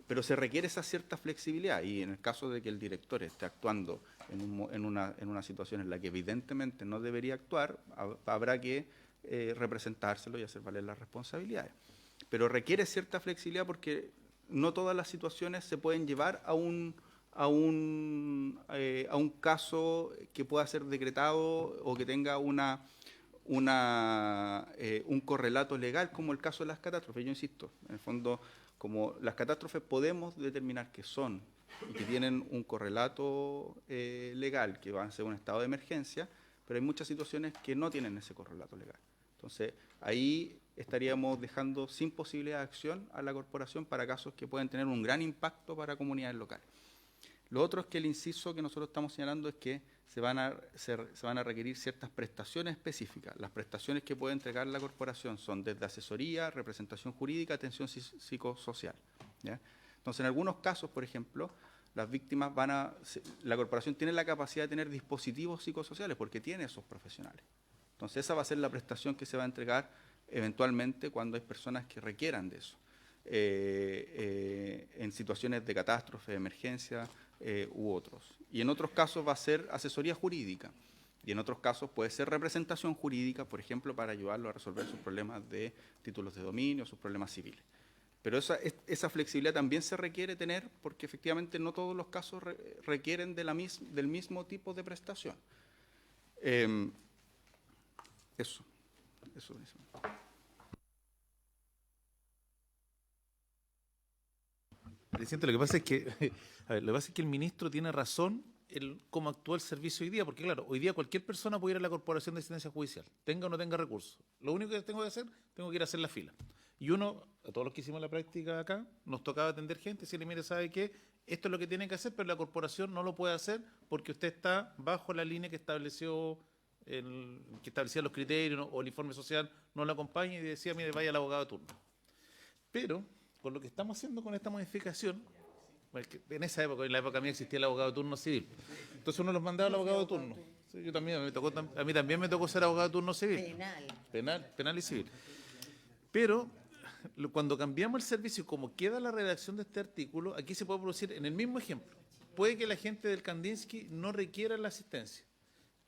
Pero se requiere esa cierta flexibilidad, y en el caso de que el director esté actuando en una situación en la que evidentemente no debería actuar, habrá que representárselo y hacer valer las responsabilidades. Pero requiere cierta flexibilidad porque no todas las situaciones se pueden llevar a un caso que pueda ser decretado o que tenga un correlato legal, como el caso de las catástrofes. Yo insisto, en el fondo, como las catástrofes podemos determinar que son y que tienen un correlato legal, que van a ser un estado de emergencia, pero hay muchas situaciones que no tienen ese correlato legal. Entonces, ahí estaríamos dejando sin posibilidad de acción a la corporación para casos que pueden tener un gran impacto para comunidades locales. Lo otro es que el inciso que nosotros estamos señalando es que se van a requerir ciertas prestaciones específicas. Las prestaciones que puede entregar la corporación son desde asesoría, representación jurídica, atención psicosocial, ¿ya? Entonces, en algunos casos, por ejemplo, las víctimas la corporación tiene la capacidad de tener dispositivos psicosociales porque tiene esos profesionales. Entonces, esa va a ser la prestación que se va a entregar eventualmente cuando hay personas que requieran de eso. en situaciones de catástrofe, de emergencia u otros. Y en otros casos va a ser asesoría jurídica. Y en otros casos puede ser representación jurídica, por ejemplo, para ayudarlo a resolver sus problemas de títulos de dominio, sus problemas civiles. Pero esa flexibilidad también se requiere tener porque efectivamente no todos los casos requieren del mismo tipo de prestación. Eso.
Presidente, lo que pasa es que, el ministro tiene razón en cómo actúa el servicio hoy día, porque claro, hoy día cualquier persona puede ir a la Corporación de Asistencia Judicial, tenga o no tenga recursos. Lo único que tengo que hacer, tengo que ir a hacer la fila. Y uno, a todos los que hicimos la práctica acá, nos tocaba atender gente, decirle, mire, ¿sabe qué? Esto es lo que tiene que hacer, pero la corporación no lo puede hacer porque usted está bajo la línea que establecía los criterios o el informe social, no lo acompaña y decía, mire, vaya al abogado de turno. Pero con lo que estamos haciendo con esta modificación, en esa época, en la época mía existía el abogado de turno civil. Entonces uno los mandaba al abogado de turno. Sí, yo también, a mí también me tocó ser abogado de turno civil. Penal y civil. Pero cuando cambiamos el servicio, como queda la redacción de este artículo, aquí se puede producir, en el mismo ejemplo, puede que la gente del Kandinsky no requiera la asistencia,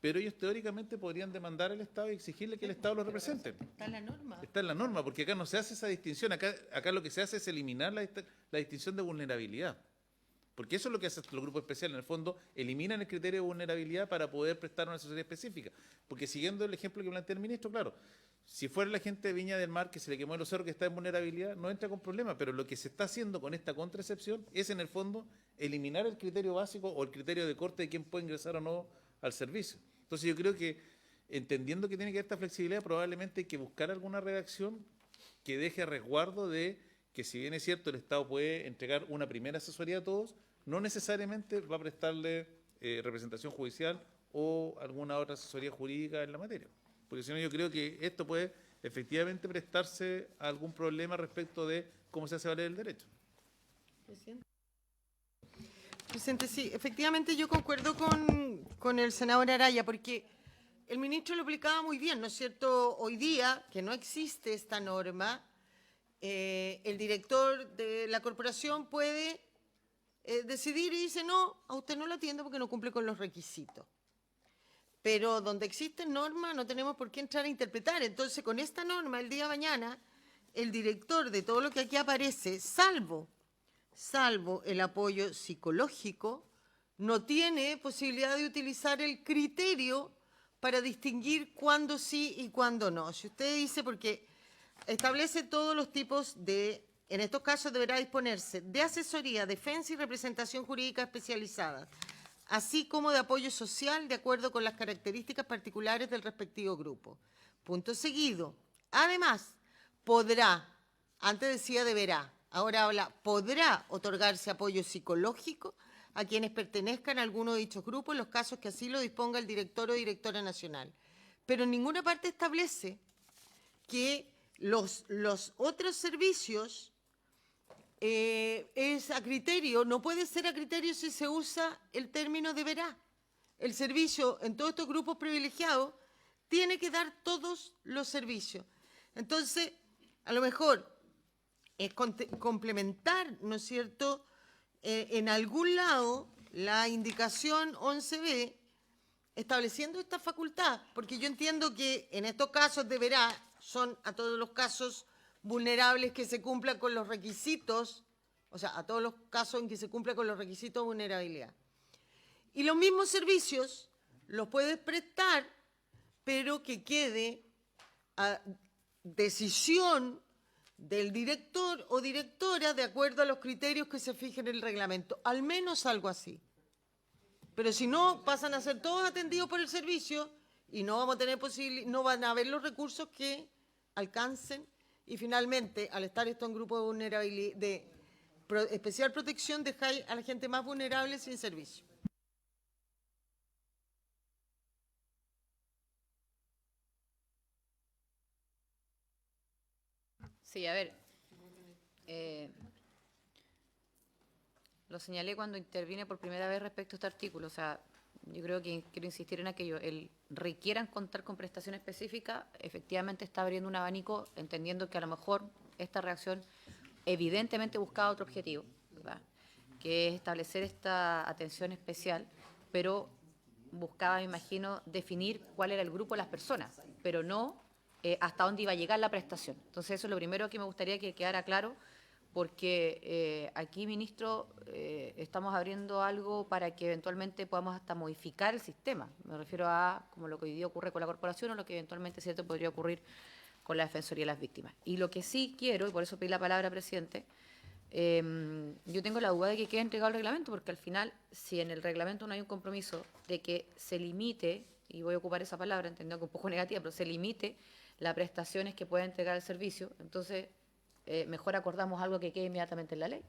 pero ellos teóricamente podrían demandar al Estado y exigirle que el Estado los represente.
Está en la norma.
Está en la norma, porque acá no se hace esa distinción. Acá lo que se hace es eliminar la distinción de vulnerabilidad. Porque eso es lo que hacen los grupos especiales. En el fondo, eliminan el criterio de vulnerabilidad para poder prestar una asesoría específica. Porque siguiendo el ejemplo que plantea el ministro, claro, si fuera la gente de Viña del Mar que se le quemó los cerros que está en vulnerabilidad, no entra con problema. Pero lo que se está haciendo con esta contraexcepción es, en el fondo, eliminar el criterio básico o el criterio de corte de quién puede ingresar o no al servicio. Entonces yo creo que, entendiendo que tiene que haber esta flexibilidad, probablemente hay que buscar alguna redacción que deje a resguardo de que, si bien es cierto, el Estado puede entregar una primera asesoría a todos, no necesariamente va a prestarle representación judicial o alguna otra asesoría jurídica en la materia. Porque si no, yo creo que esto puede efectivamente prestarse a algún problema respecto de cómo se hace valer el derecho.
Presidente, sí, efectivamente yo concuerdo con el senador Araya, porque el ministro lo explicaba muy bien, ¿no es cierto? Hoy día, que no existe esta norma, el director de la corporación puede decidir y dice, no, a usted no lo atiendo porque no cumple con los requisitos. Pero donde existen normas no tenemos por qué entrar a interpretar. Entonces, con esta norma, el día de mañana, el director de todo lo que aquí aparece, salvo el apoyo psicológico, no tiene posibilidad de utilizar el criterio para distinguir cuándo sí y cuándo no. Si usted dice, porque establece todos los tipos de, en estos casos deberá disponerse de asesoría, defensa y representación jurídica especializada, así como de apoyo social de acuerdo con las características particulares del respectivo grupo. Punto seguido. Además, podrá, antes decía deberá, ahora habla, podrá otorgarse apoyo psicológico a quienes pertenezcan a alguno de dichos grupos en los casos que así lo disponga el director o directora nacional. Pero en ninguna parte establece que los otros servicios es a criterio, no puede ser a criterio si se usa el término deberá. El servicio en todos estos grupos privilegiados tiene que dar todos los servicios. Entonces, a lo mejor es complementar, ¿no es cierto?, en algún lado la indicación 11b estableciendo esta facultad, porque yo entiendo que en estos casos deberá son a todos los casos vulnerables que se cumplan con los requisitos, o sea, a todos los casos en que se cumpla con los requisitos de vulnerabilidad. Y los mismos servicios los puedes prestar, pero que quede a decisión del director o directora de acuerdo a los criterios que se fijen en el reglamento, al menos algo así. Pero si no, pasan a ser todos atendidos por el servicio y no vamos a tener no van a haber los recursos que alcancen y finalmente, al estar esto en grupo de vulnerabilidad, de especial protección, dejáis a la gente más vulnerable sin servicio.
Sí, a ver, lo señalé cuando intervine por primera vez respecto a este artículo. O sea, yo creo que quiero insistir en aquello. El requieran contar con prestación específica, efectivamente está abriendo un abanico, entendiendo que a lo mejor esta reacción evidentemente buscaba otro objetivo, ¿verdad?, que es establecer esta atención especial, pero buscaba, me imagino, definir cuál era el grupo de las personas, pero no hasta dónde iba a llegar la prestación. Entonces, eso es lo primero que me gustaría que quedara claro, porque aquí, ministro, estamos abriendo algo para que eventualmente podamos hasta modificar el sistema. Me refiero a como lo que hoy día ocurre con la corporación o lo que eventualmente, cierto, podría ocurrir con la Defensoría de las Víctimas. Y lo que sí quiero, y por eso pedí la palabra, presidente, yo tengo la duda de que quede entregado el reglamento, porque al final, si en el reglamento no hay un compromiso de que se limite, y voy a ocupar esa palabra, entendiendo que es un poco negativa, pero se limite las prestaciones que puede entregar el servicio, entonces mejor acordamos algo que quede inmediatamente en la ley,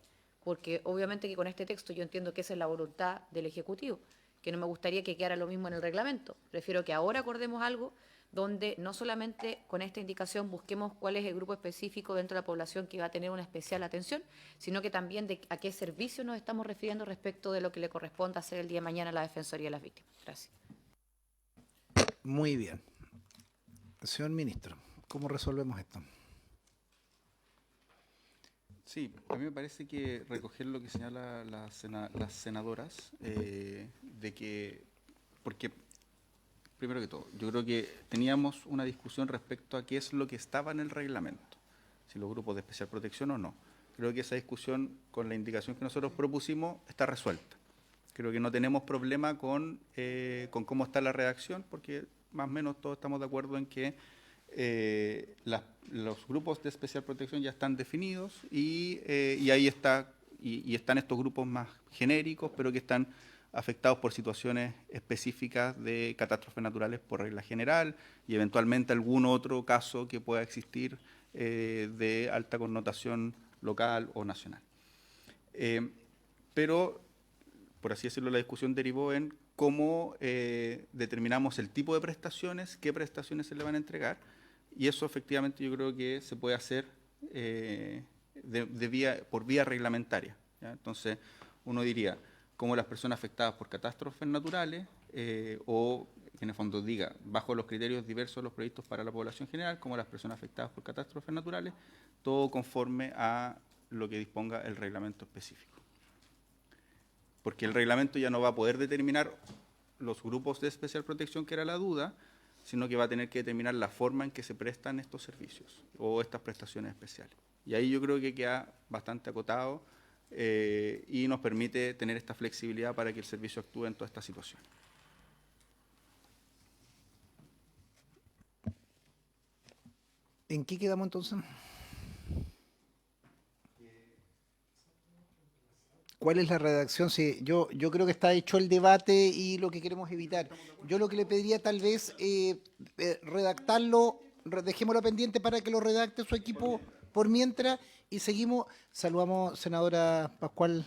porque obviamente que con este texto yo entiendo que esa es la voluntad del Ejecutivo, que no me gustaría que quedara lo mismo en el reglamento. Prefiero que ahora acordemos algo donde no solamente con esta indicación busquemos cuál es el grupo específico dentro de la población que va a tener una especial atención, sino que también de a qué servicio nos estamos refiriendo respecto de lo que le corresponda hacer el día de mañana a la Defensoría de las Víctimas. Gracias.
Muy bien. Señor ministro, ¿cómo resolvemos esto?
Sí, a mí me parece que recoger lo que señalan las senadoras, de que, porque, primero que todo, yo creo que teníamos una discusión respecto a qué es lo que estaba en el reglamento, si los grupos de especial protección o no. Creo que esa discusión, con la indicación que nosotros propusimos, está resuelta. Creo que no tenemos problema con cómo está la redacción, porque más o menos todos estamos de acuerdo en que los grupos de especial protección ya están definidos y ahí está, y están estos grupos más genéricos, pero que están afectados por situaciones específicas de catástrofes naturales por regla general y eventualmente algún otro caso que pueda existir de alta connotación local o nacional. Pero, por así decirlo, la discusión derivó en cómo determinamos el tipo de prestaciones, qué prestaciones se le van a entregar, y eso efectivamente yo creo que se puede hacer por vía reglamentaria, ¿ya? Entonces, uno diría, cómo las personas afectadas por catástrofes naturales, o en el fondo diga, bajo los criterios diversos de los proyectos para la población general, como las personas afectadas por catástrofes naturales, todo conforme a lo que disponga el reglamento específico. Porque el reglamento ya no va a poder determinar los grupos de especial protección, que era la duda, sino que va a tener que determinar la forma en que se prestan estos servicios o estas prestaciones especiales. Y ahí yo creo que queda bastante acotado y nos permite tener esta flexibilidad para que el servicio actúe en toda esta situación.
¿En qué quedamos entonces? ¿Cuál es la redacción? Sí, yo creo que está hecho el debate y lo que queremos evitar. Yo lo que le pediría tal vez redactarlo, dejémoslo pendiente para que lo redacte su equipo por mientras y seguimos. Saludamos, senadora Pascual.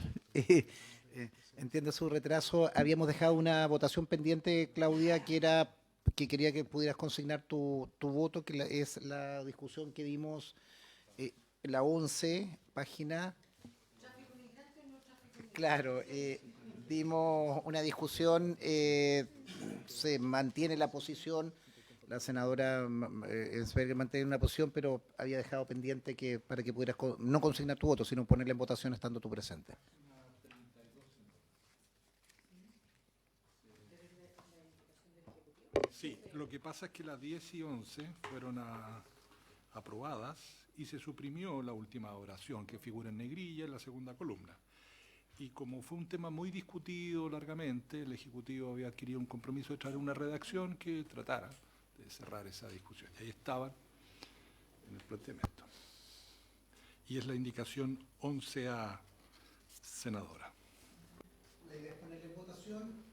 Entiende su retraso. Habíamos dejado una votación pendiente, Claudia, que quería que pudieras consignar tu voto, que es la discusión que dimos, la 11, página... Claro, dimos una discusión, se mantiene la posición, la senadora Ensberger mantiene una posición, pero había dejado pendiente que para que pudieras no consignar tu voto, sino ponerla en votación estando tú presente.
Sí, lo que pasa es que las 10 y 11 fueron aprobadas y se suprimió la última oración, que figura en negrilla en la segunda columna. Y como fue un tema muy discutido largamente, el Ejecutivo había adquirido un compromiso de traer una redacción que tratara de cerrar esa discusión. Y ahí estaban en el planteamiento. Y es la indicación 11A, senadora.
La idea es ponerle en votación.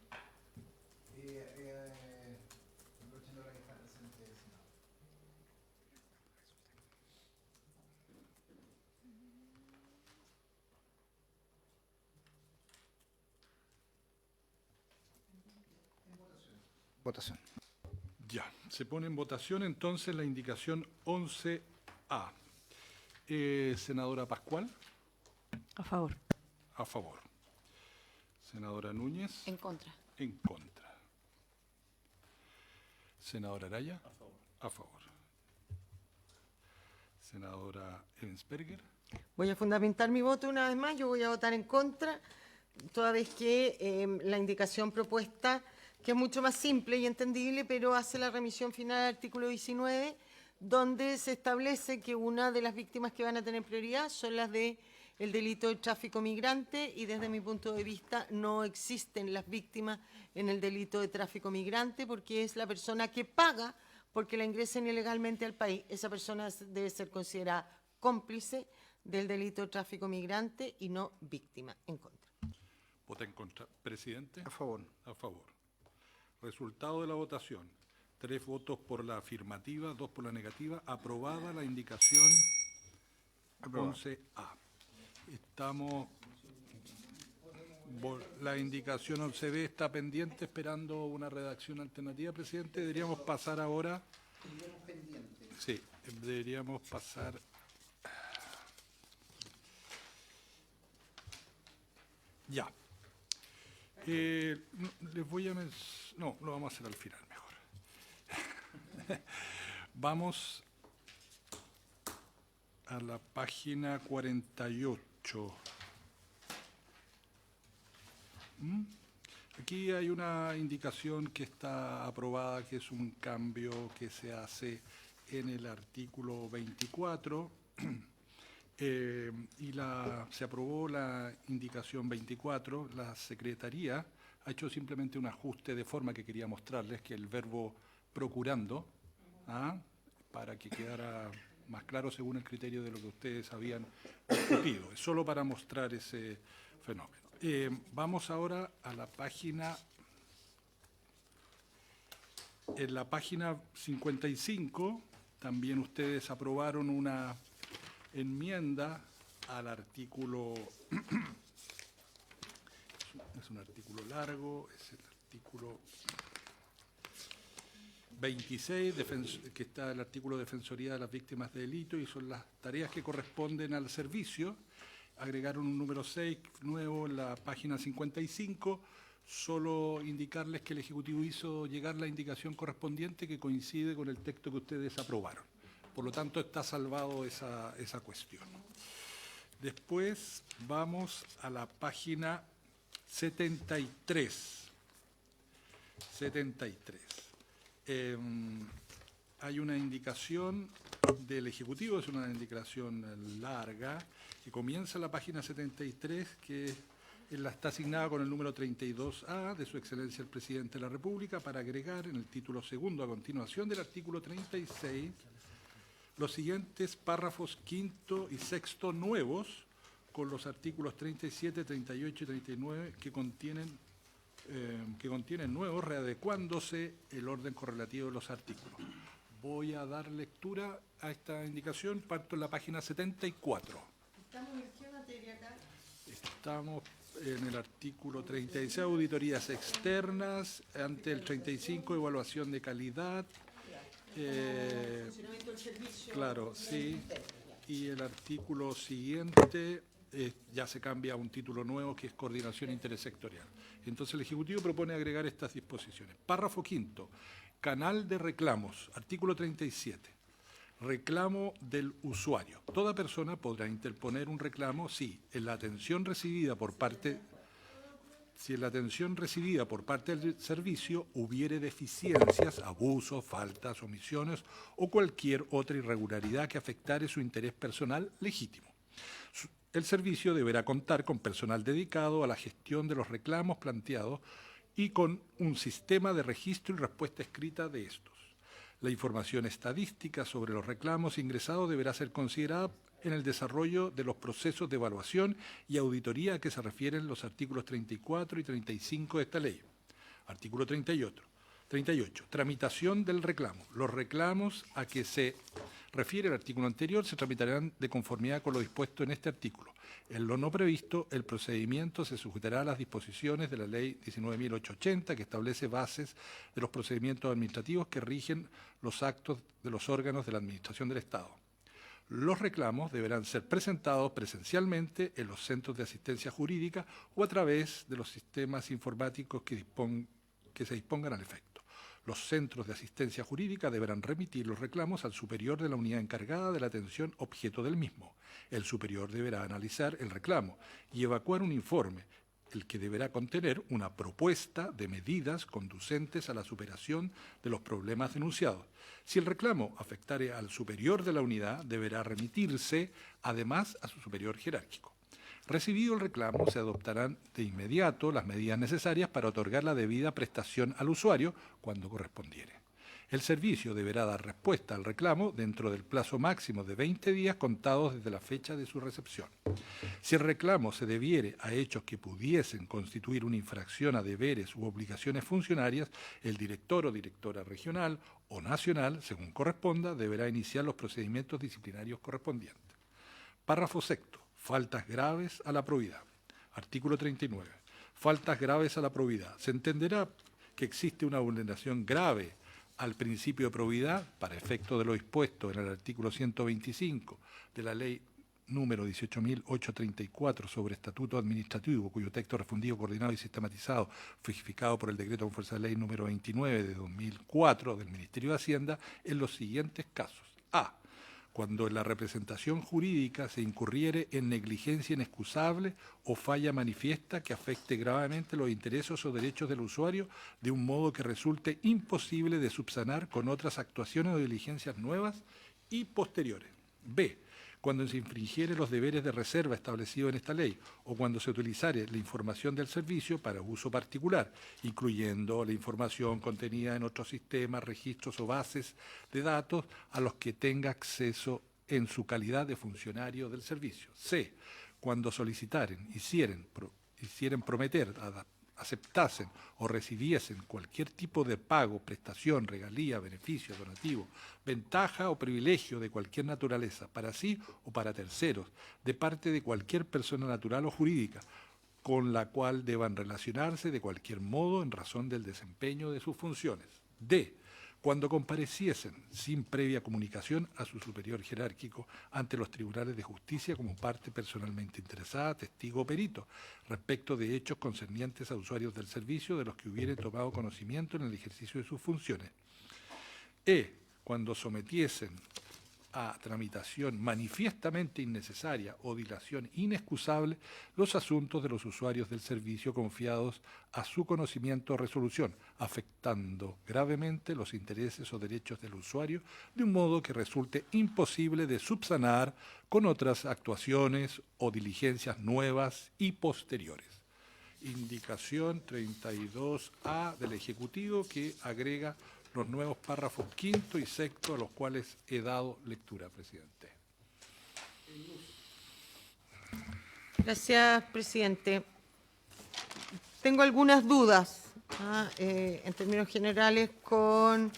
Votación.
Ya, se pone en votación entonces la indicación 11A. Senadora Pascual.
A favor.
A favor. Senadora Núñez.
En contra.
En contra. Senadora Araya. A favor. A favor. Senadora Ensberger.
Voy a fundamentar mi voto una vez más. Yo voy a votar en contra, toda vez que la indicación propuesta, que es mucho más simple y entendible, pero hace la remisión final al artículo 19, donde se establece que una de las víctimas que van a tener prioridad son las del delito de tráfico migrante, y desde mi punto de vista no existen las víctimas en el delito de tráfico migrante, porque es la persona que paga porque la ingresen ilegalmente al país. Esa persona debe ser considerada cómplice del delito de tráfico migrante y no víctima. En contra.
¿Vota en contra? Presidente.
A favor.
A favor. Resultado de la votación. 3 votos por la afirmativa, 2 por la negativa. Aprobada la indicación 11A. La indicación 11B está pendiente, esperando una redacción alternativa, presidente. Deberíamos pasar ahora. Sí, deberíamos pasar. Ya. Les voy a no, lo vamos a hacer al final mejor. Vamos a la página 48. Aquí hay una indicación que está aprobada, que es un cambio que se hace en el artículo 24. Se aprobó la indicación 24, la Secretaría ha hecho simplemente un ajuste de forma que quería mostrarles, que el verbo procurando, para que quedara más claro según el criterio de lo que ustedes habían discutido. Es solo para mostrar ese fenómeno. Vamos ahora a la página. En la página 55 también ustedes aprobaron una enmienda al artículo, es un artículo largo, es el artículo 26, que está el artículo Defensoría de las Víctimas de Delito, y son las tareas que corresponden al servicio. Agregaron un número 6 nuevo en la página 55, solo indicarles que el Ejecutivo hizo llegar la indicación correspondiente que coincide con el texto que ustedes aprobaron. Por lo tanto, está salvado esa cuestión. Después vamos a la página 73. Hay una indicación del Ejecutivo, es una indicación larga, que comienza en la página 73, que está asignada con el número 32A de Su Excelencia el Presidente de la República, para agregar en el título segundo a continuación del artículo 36 los siguientes párrafos quinto y sexto nuevos, con los artículos 37, 38 y 39 que contienen nuevos, readecuándose el orden correlativo de los artículos. Voy a dar lectura a esta indicación. Parto en la página 74.
¿Estamos en qué materia acá?
Estamos en el artículo 36, auditorías externas, ante el 35, evaluación de calidad.
Funcionamiento del servicio.
Claro, sí. Y el artículo siguiente ya se cambia a un título nuevo, que es coordinación intersectorial. Entonces el Ejecutivo propone agregar estas disposiciones. Párrafo quinto, canal de reclamos, artículo 37. Reclamo del usuario. Toda persona podrá interponer un reclamo si en la atención recibida por parte del servicio hubiere deficiencias, abusos, faltas, omisiones o cualquier otra irregularidad que afectare su interés personal legítimo. El servicio deberá contar con personal dedicado a la gestión de los reclamos planteados y con un sistema de registro y respuesta escrita de estos. La información estadística sobre los reclamos ingresados deberá ser considerada en el desarrollo de los procesos de evaluación y auditoría a que se refieren los artículos 34 y 35 de esta ley. Artículo 38. Tramitación del reclamo. Los reclamos a que se refiere el artículo anterior se tramitarán de conformidad con lo dispuesto en este artículo. En lo no previsto, el procedimiento se sujetará a las disposiciones de la Ley 19.880, que establece bases de los procedimientos administrativos que rigen los actos de los órganos de la Administración del Estado. Los reclamos deberán ser presentados presencialmente en los centros de asistencia jurídica o a través de los sistemas informáticos que se dispongan al efecto. Los centros de asistencia jurídica deberán remitir los reclamos al superior de la unidad encargada de la atención objeto del mismo. El superior deberá analizar el reclamo y evacuar un informe, el que deberá contener una propuesta de medidas conducentes a la superación de los problemas denunciados. Si el reclamo afectare al superior de la unidad, deberá remitirse además a su superior jerárquico. Recibido el reclamo, se adoptarán de inmediato las medidas necesarias para otorgar la debida prestación al usuario cuando correspondiere. El servicio deberá dar respuesta al reclamo dentro del plazo máximo de 20 días contados desde la fecha de su recepción. Si el reclamo se debiere a hechos que pudiesen constituir una infracción a deberes u obligaciones funcionarias, el director o directora regional o nacional, según corresponda, deberá iniciar los procedimientos disciplinarios correspondientes. Párrafo sexto. Faltas graves a la probidad. Artículo 39. Faltas graves a la probidad. Se entenderá que existe una vulneración grave al principio de probidad para efecto de lo dispuesto en el artículo 125 de la Ley número 18.834 sobre Estatuto Administrativo, cuyo texto refundido, coordinado y sistematizado fue fijado por el decreto con fuerza de ley número 29 de 2004 del Ministerio de Hacienda en los siguientes casos. A. Cuando en la representación jurídica se incurriere en negligencia inexcusable o falla manifiesta que afecte gravemente los intereses o derechos del usuario de un modo que resulte imposible de subsanar con otras actuaciones o diligencias nuevas y posteriores. B. Cuando se infringiere los deberes de reserva establecidos en esta ley o cuando se utilizare la información del servicio para uso particular, incluyendo la información contenida en otros sistemas, registros o bases de datos a los que tenga acceso en su calidad de funcionario del servicio. C. Cuando solicitaren, hicieren prometer, aceptasen o recibiesen cualquier tipo de pago, prestación, regalía, beneficio, donativo, ventaja o privilegio de cualquier naturaleza, para sí o para terceros, de parte de cualquier persona natural o jurídica, con la cual deban relacionarse de cualquier modo en razón del desempeño de sus funciones. D. Cuando compareciesen sin previa comunicación a su superior jerárquico ante los tribunales de justicia como parte personalmente interesada, testigo o perito, respecto de hechos concernientes a usuarios del servicio de los que hubieran tomado conocimiento en el ejercicio de sus funciones. E. Cuando sometiesen a tramitación manifiestamente innecesaria o dilación inexcusable los asuntos de los usuarios del servicio confiados a su conocimiento o resolución, afectando gravemente los intereses o derechos del usuario de un modo que resulte imposible de subsanar con otras actuaciones o diligencias nuevas y posteriores. Indicación 32A del Ejecutivo que agrega los nuevos párrafos quinto y sexto a los cuales he dado lectura, presidente.
Gracias, presidente. Tengo algunas dudas en términos generales con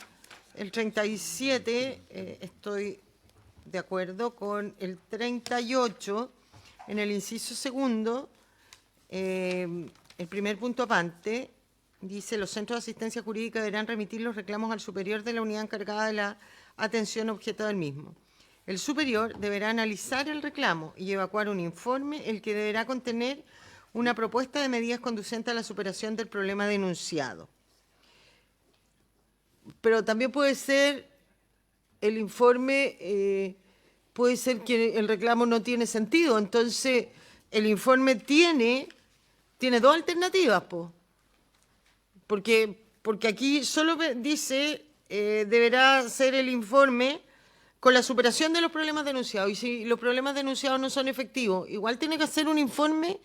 el 37. Estoy de acuerdo con el 38. En el inciso segundo, el primer punto aparte, dice, los centros de asistencia jurídica deberán remitir los reclamos al superior de la unidad encargada de la atención objeto del mismo. El superior deberá analizar el reclamo y evacuar un informe, el que deberá contener una propuesta de medidas conducentes a la superación del problema denunciado. Pero también puede ser el informe, puede ser que el reclamo no tiene sentido. Entonces, el informe tiene dos alternativas, pues. Porque aquí solo dice, deberá ser el informe con la superación de los problemas denunciados. Y si los problemas denunciados no son efectivos, igual tiene que hacer un informe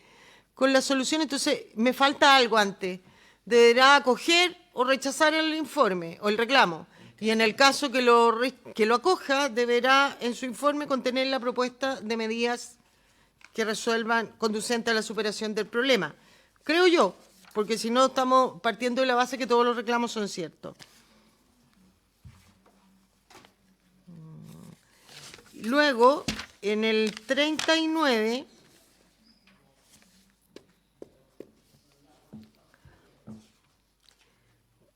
con la solución. Entonces, me falta algo antes. Deberá acoger o rechazar el informe o el reclamo. Y en el caso que lo acoja, deberá en su informe contener la propuesta de medidas que resuelvan conducente a la superación del problema. Creo yo. Porque si no estamos partiendo de la base que todos los reclamos son ciertos. Luego, en el 39,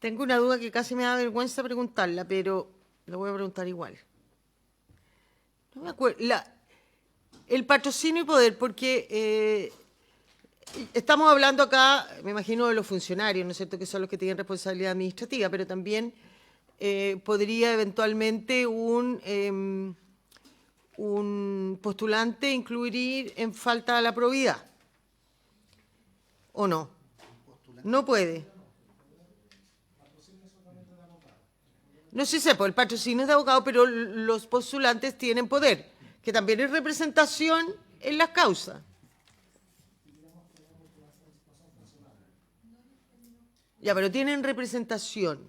tengo una duda que casi me da vergüenza preguntarla, pero la voy a preguntar igual. No me acuerdo. El patrocinio y poder, porque Estamos hablando acá, me imagino, de los funcionarios, ¿no es cierto?, que son los que tienen responsabilidad administrativa, pero también podría eventualmente un postulante incluir en falta a la probidad. ¿O no? No puede. No sé, pues el patrocinio es de abogado, pero los postulantes tienen poder, que también es representación en las causas. Ya, pero tienen representación.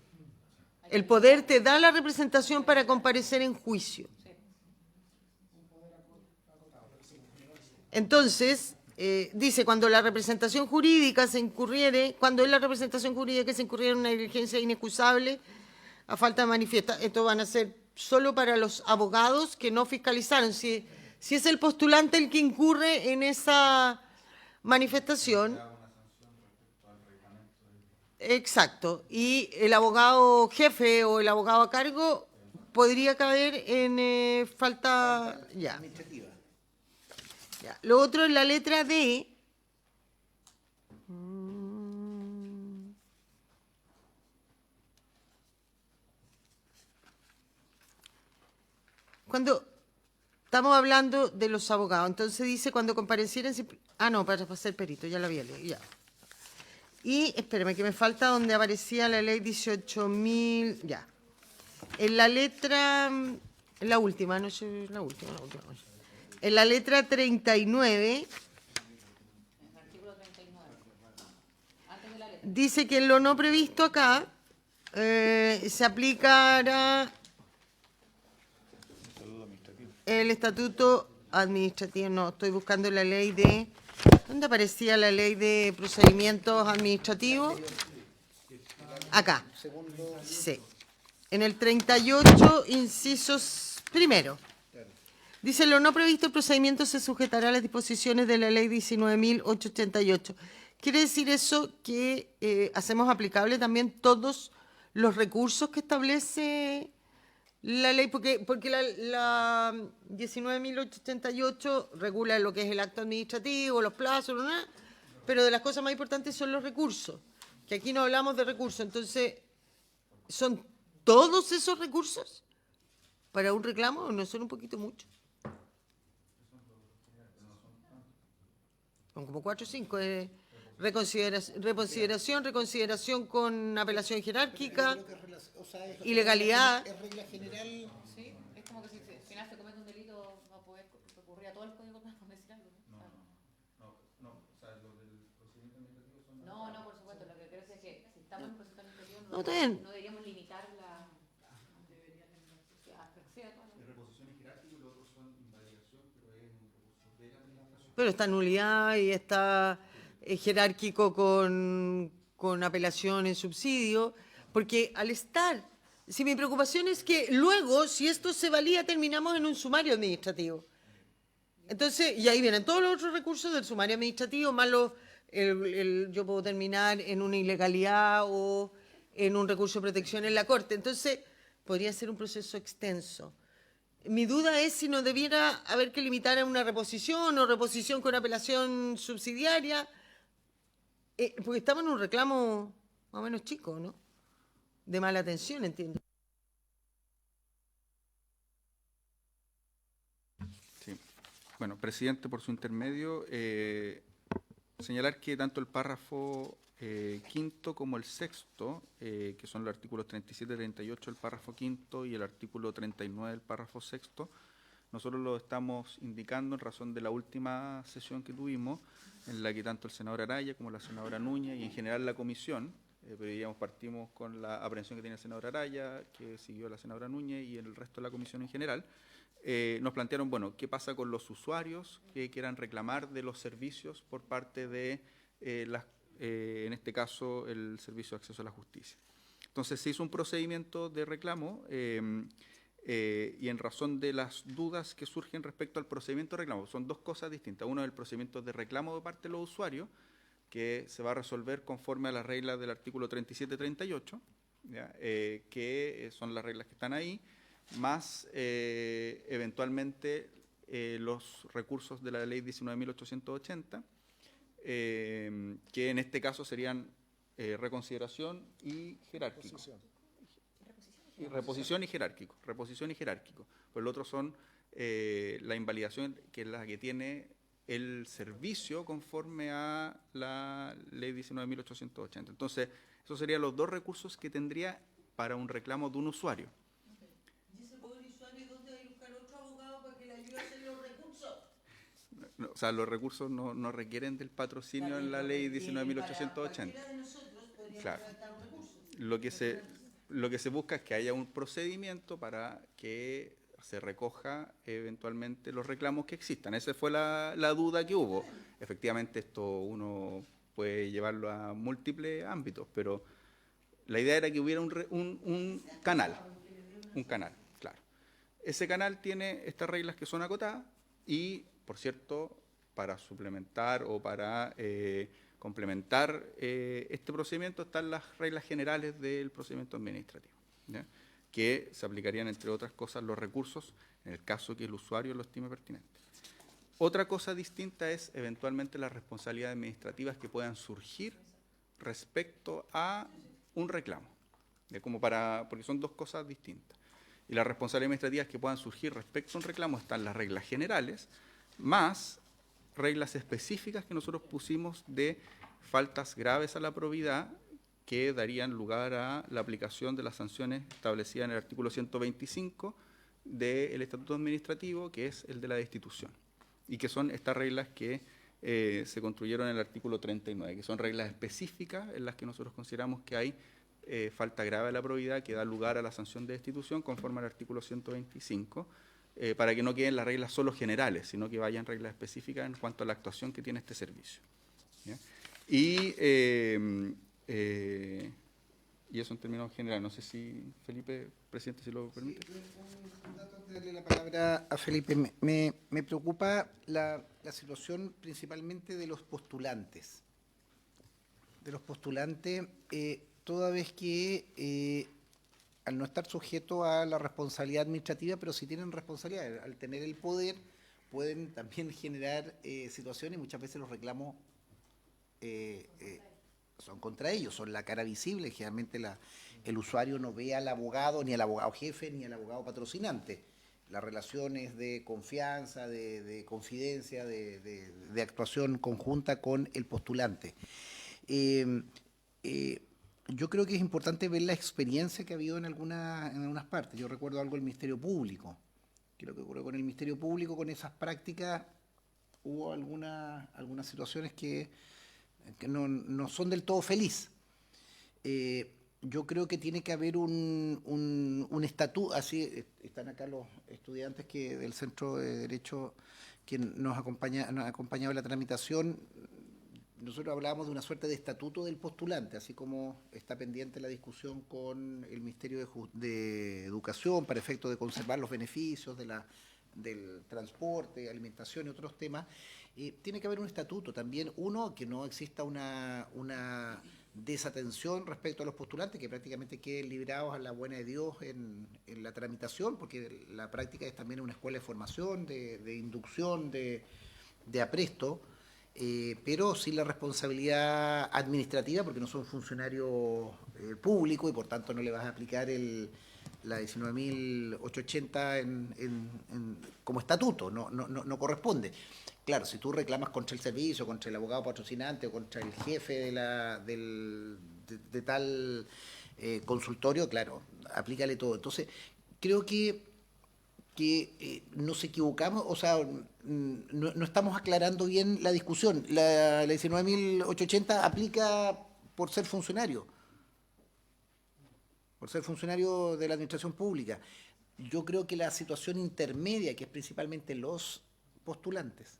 El poder te da la representación para comparecer en juicio. Entonces, dice, cuando la representación jurídica se incurriere, cuando es la representación jurídica que se incurriere en una diligencia inexcusable, a falta de manifiesta, esto van a ser solo para los abogados que no fiscalizaron. Si es el postulante el que incurre en esa manifestación. Exacto. Y el abogado jefe o el abogado a cargo podría caer en falta ya.
Administrativa.
Ya. Lo otro es la letra D. Cuando estamos hablando de los abogados, entonces dice cuando comparecieran... no, para ser perito, ya lo había leído, ya. Y, espérame, que me falta donde aparecía la ley 18.000, ya. En la letra, la última, no sé, la última. En la letra 39, dice que en lo no previsto acá se aplicará el estatuto administrativo. No, estoy buscando la ley de... ¿Dónde aparecía la ley de procedimientos administrativos? Acá. Sí. En el 38, incisos primero. Dice, lo no previsto el procedimiento se sujetará a las disposiciones de la ley 19.888. ¿Quiere decir eso que hacemos aplicable también todos los recursos que establece la ley? Porque la 19.888 regula lo que es el acto administrativo, los plazos, ¿no? Pero de las cosas más importantes son los recursos, que aquí no hablamos de recursos. Entonces, ¿son todos esos recursos para un reclamo o no son un poquito mucho? Son como 4 o 5. Reconsideración con apelación jerárquica, ilegalidad.
Es regla general.
Sí, es como que si al final se comete un delito va a poder recurrir a todo el código penal, por decir algo. No, por supuesto, lo que creo es que si estamos en un proceso administrativo
No, está bien.
no deberíamos limitar la...
Pero está nulidad y está jerárquico con apelación en subsidio, porque al estar, si mi preocupación es que luego, si esto se valía, terminamos en un sumario administrativo. Entonces, y ahí vienen todos los otros recursos del sumario administrativo, más yo puedo terminar en una ilegalidad o en un recurso de protección en la Corte. Entonces, podría ser un proceso extenso. Mi duda es si no debiera haber que limitar a una reposición o reposición con apelación subsidiaria, porque estamos en un reclamo más o menos chico, ¿no? De mala atención, entiendo.
Sí. Bueno, presidente, por su intermedio, señalar que tanto el párrafo quinto como el sexto, que son los artículos 37 y 38 del párrafo quinto y el artículo 39 del párrafo sexto, nosotros lo estamos indicando en razón de la última sesión que tuvimos, en la que tanto el senador Araya como la senadora Núñez y en general la comisión, pero digamos partimos con la aprehensión que tiene el senador Araya, que siguió la senadora Núñez y el resto de la comisión en general, nos plantearon, bueno, qué pasa con los usuarios que quieran reclamar de los servicios por parte de en este caso, el Servicio de Acceso a la Justicia. Entonces, se hizo un procedimiento de reclamo y en razón de las dudas que surgen respecto al procedimiento de reclamo, son dos cosas distintas. Uno es el procedimiento de reclamo de parte de los usuarios, que se va a resolver conforme a las reglas del artículo 37 y 38, que son las reglas que están ahí, más eventualmente los recursos de la ley 19.880, que en este caso serían reconsideración y jerárquico. Y reposición y jerárquico. Reposición y jerárquico. Pues el otro son la invalidación, que es la que tiene el servicio conforme a la ley 19.880. Entonces, esos serían los dos recursos que tendría para un reclamo de un usuario.
¿Y ese pobre usuario dónde va a buscar otro abogado para que le ayude a hacer los recursos?
No, o sea, los recursos no requieren del patrocinio en la ley 19.880. Claro. Lo que se busca es que haya un procedimiento para que se recoja eventualmente los reclamos que existan. Esa fue la duda que hubo. Efectivamente, esto uno puede llevarlo a múltiples ámbitos, pero la idea era que hubiera un canal, claro. Ese canal tiene estas reglas que son acotadas y, por cierto, para suplementar o para complementar este procedimiento están las reglas generales del procedimiento administrativo, ¿ya? Que se aplicarían, entre otras cosas, los recursos en el caso que el usuario lo estime pertinente. Otra cosa distinta es eventualmente las responsabilidades administrativas que puedan surgir respecto a un reclamo, porque son dos cosas distintas. Y las responsabilidades administrativas que puedan surgir respecto a un reclamo están las reglas generales, más reglas específicas que nosotros pusimos de faltas graves a la probidad, que darían lugar a la aplicación de las sanciones establecidas en el artículo 125 del Estatuto Administrativo, que es el de la destitución, y que son estas reglas que se construyeron en el artículo 39, que son reglas específicas en las que nosotros consideramos que hay falta grave a la probidad que da lugar a la sanción de destitución conforme al artículo 125, para que no queden las reglas solo generales, sino que vayan reglas específicas en cuanto a la actuación que tiene este servicio, ¿ya? Y eso en términos generales. No sé si, Felipe, presidente, si lo permite.
Sí, un dato antes de darle la palabra a Felipe. Me preocupa la situación principalmente de los postulantes. Toda vez que al no estar sujeto a la responsabilidad administrativa, pero sí tienen responsabilidad, al tener el poder, pueden también generar situaciones, y muchas veces los reclamos son contra ellos, son la cara visible. Generalmente el usuario no ve al abogado, ni al abogado jefe, ni al abogado patrocinante. Las relaciones de confianza, de confidencia, de actuación conjunta con el postulante. Yo creo que es importante ver la experiencia que ha habido en algunas partes. Yo recuerdo algo del Ministerio Público. Creo que ocurrió con el Ministerio Público, con esas prácticas, hubo algunas situaciones que no son del todo felices. Yo creo que tiene que haber un estatuto. Así están acá los estudiantes del Centro de Derecho que nos han acompañado en la tramitación. Nosotros hablábamos de una suerte de estatuto del postulante, así como está pendiente la discusión con el Ministerio de Educación para efecto de conservar los beneficios del transporte, alimentación y otros temas. Tiene que haber un estatuto también, que no exista una desatención respecto a los postulantes, que prácticamente queden librados a la buena de Dios en la tramitación, porque la práctica es también una escuela de formación, de inducción, de apresto, pero sin la responsabilidad administrativa, porque no son funcionarios públicos y por tanto no le vas a aplicar la 19.880 como estatuto, no corresponde. Claro, si tú reclamas contra el servicio, contra el abogado patrocinante o contra el jefe de tal consultorio, claro, aplícale todo. Entonces, creo que nos equivocamos, o sea, no estamos aclarando bien la discusión. La 19.880 aplica por ser funcionario de la administración pública. Yo creo que la situación intermedia, que es principalmente los postulantes,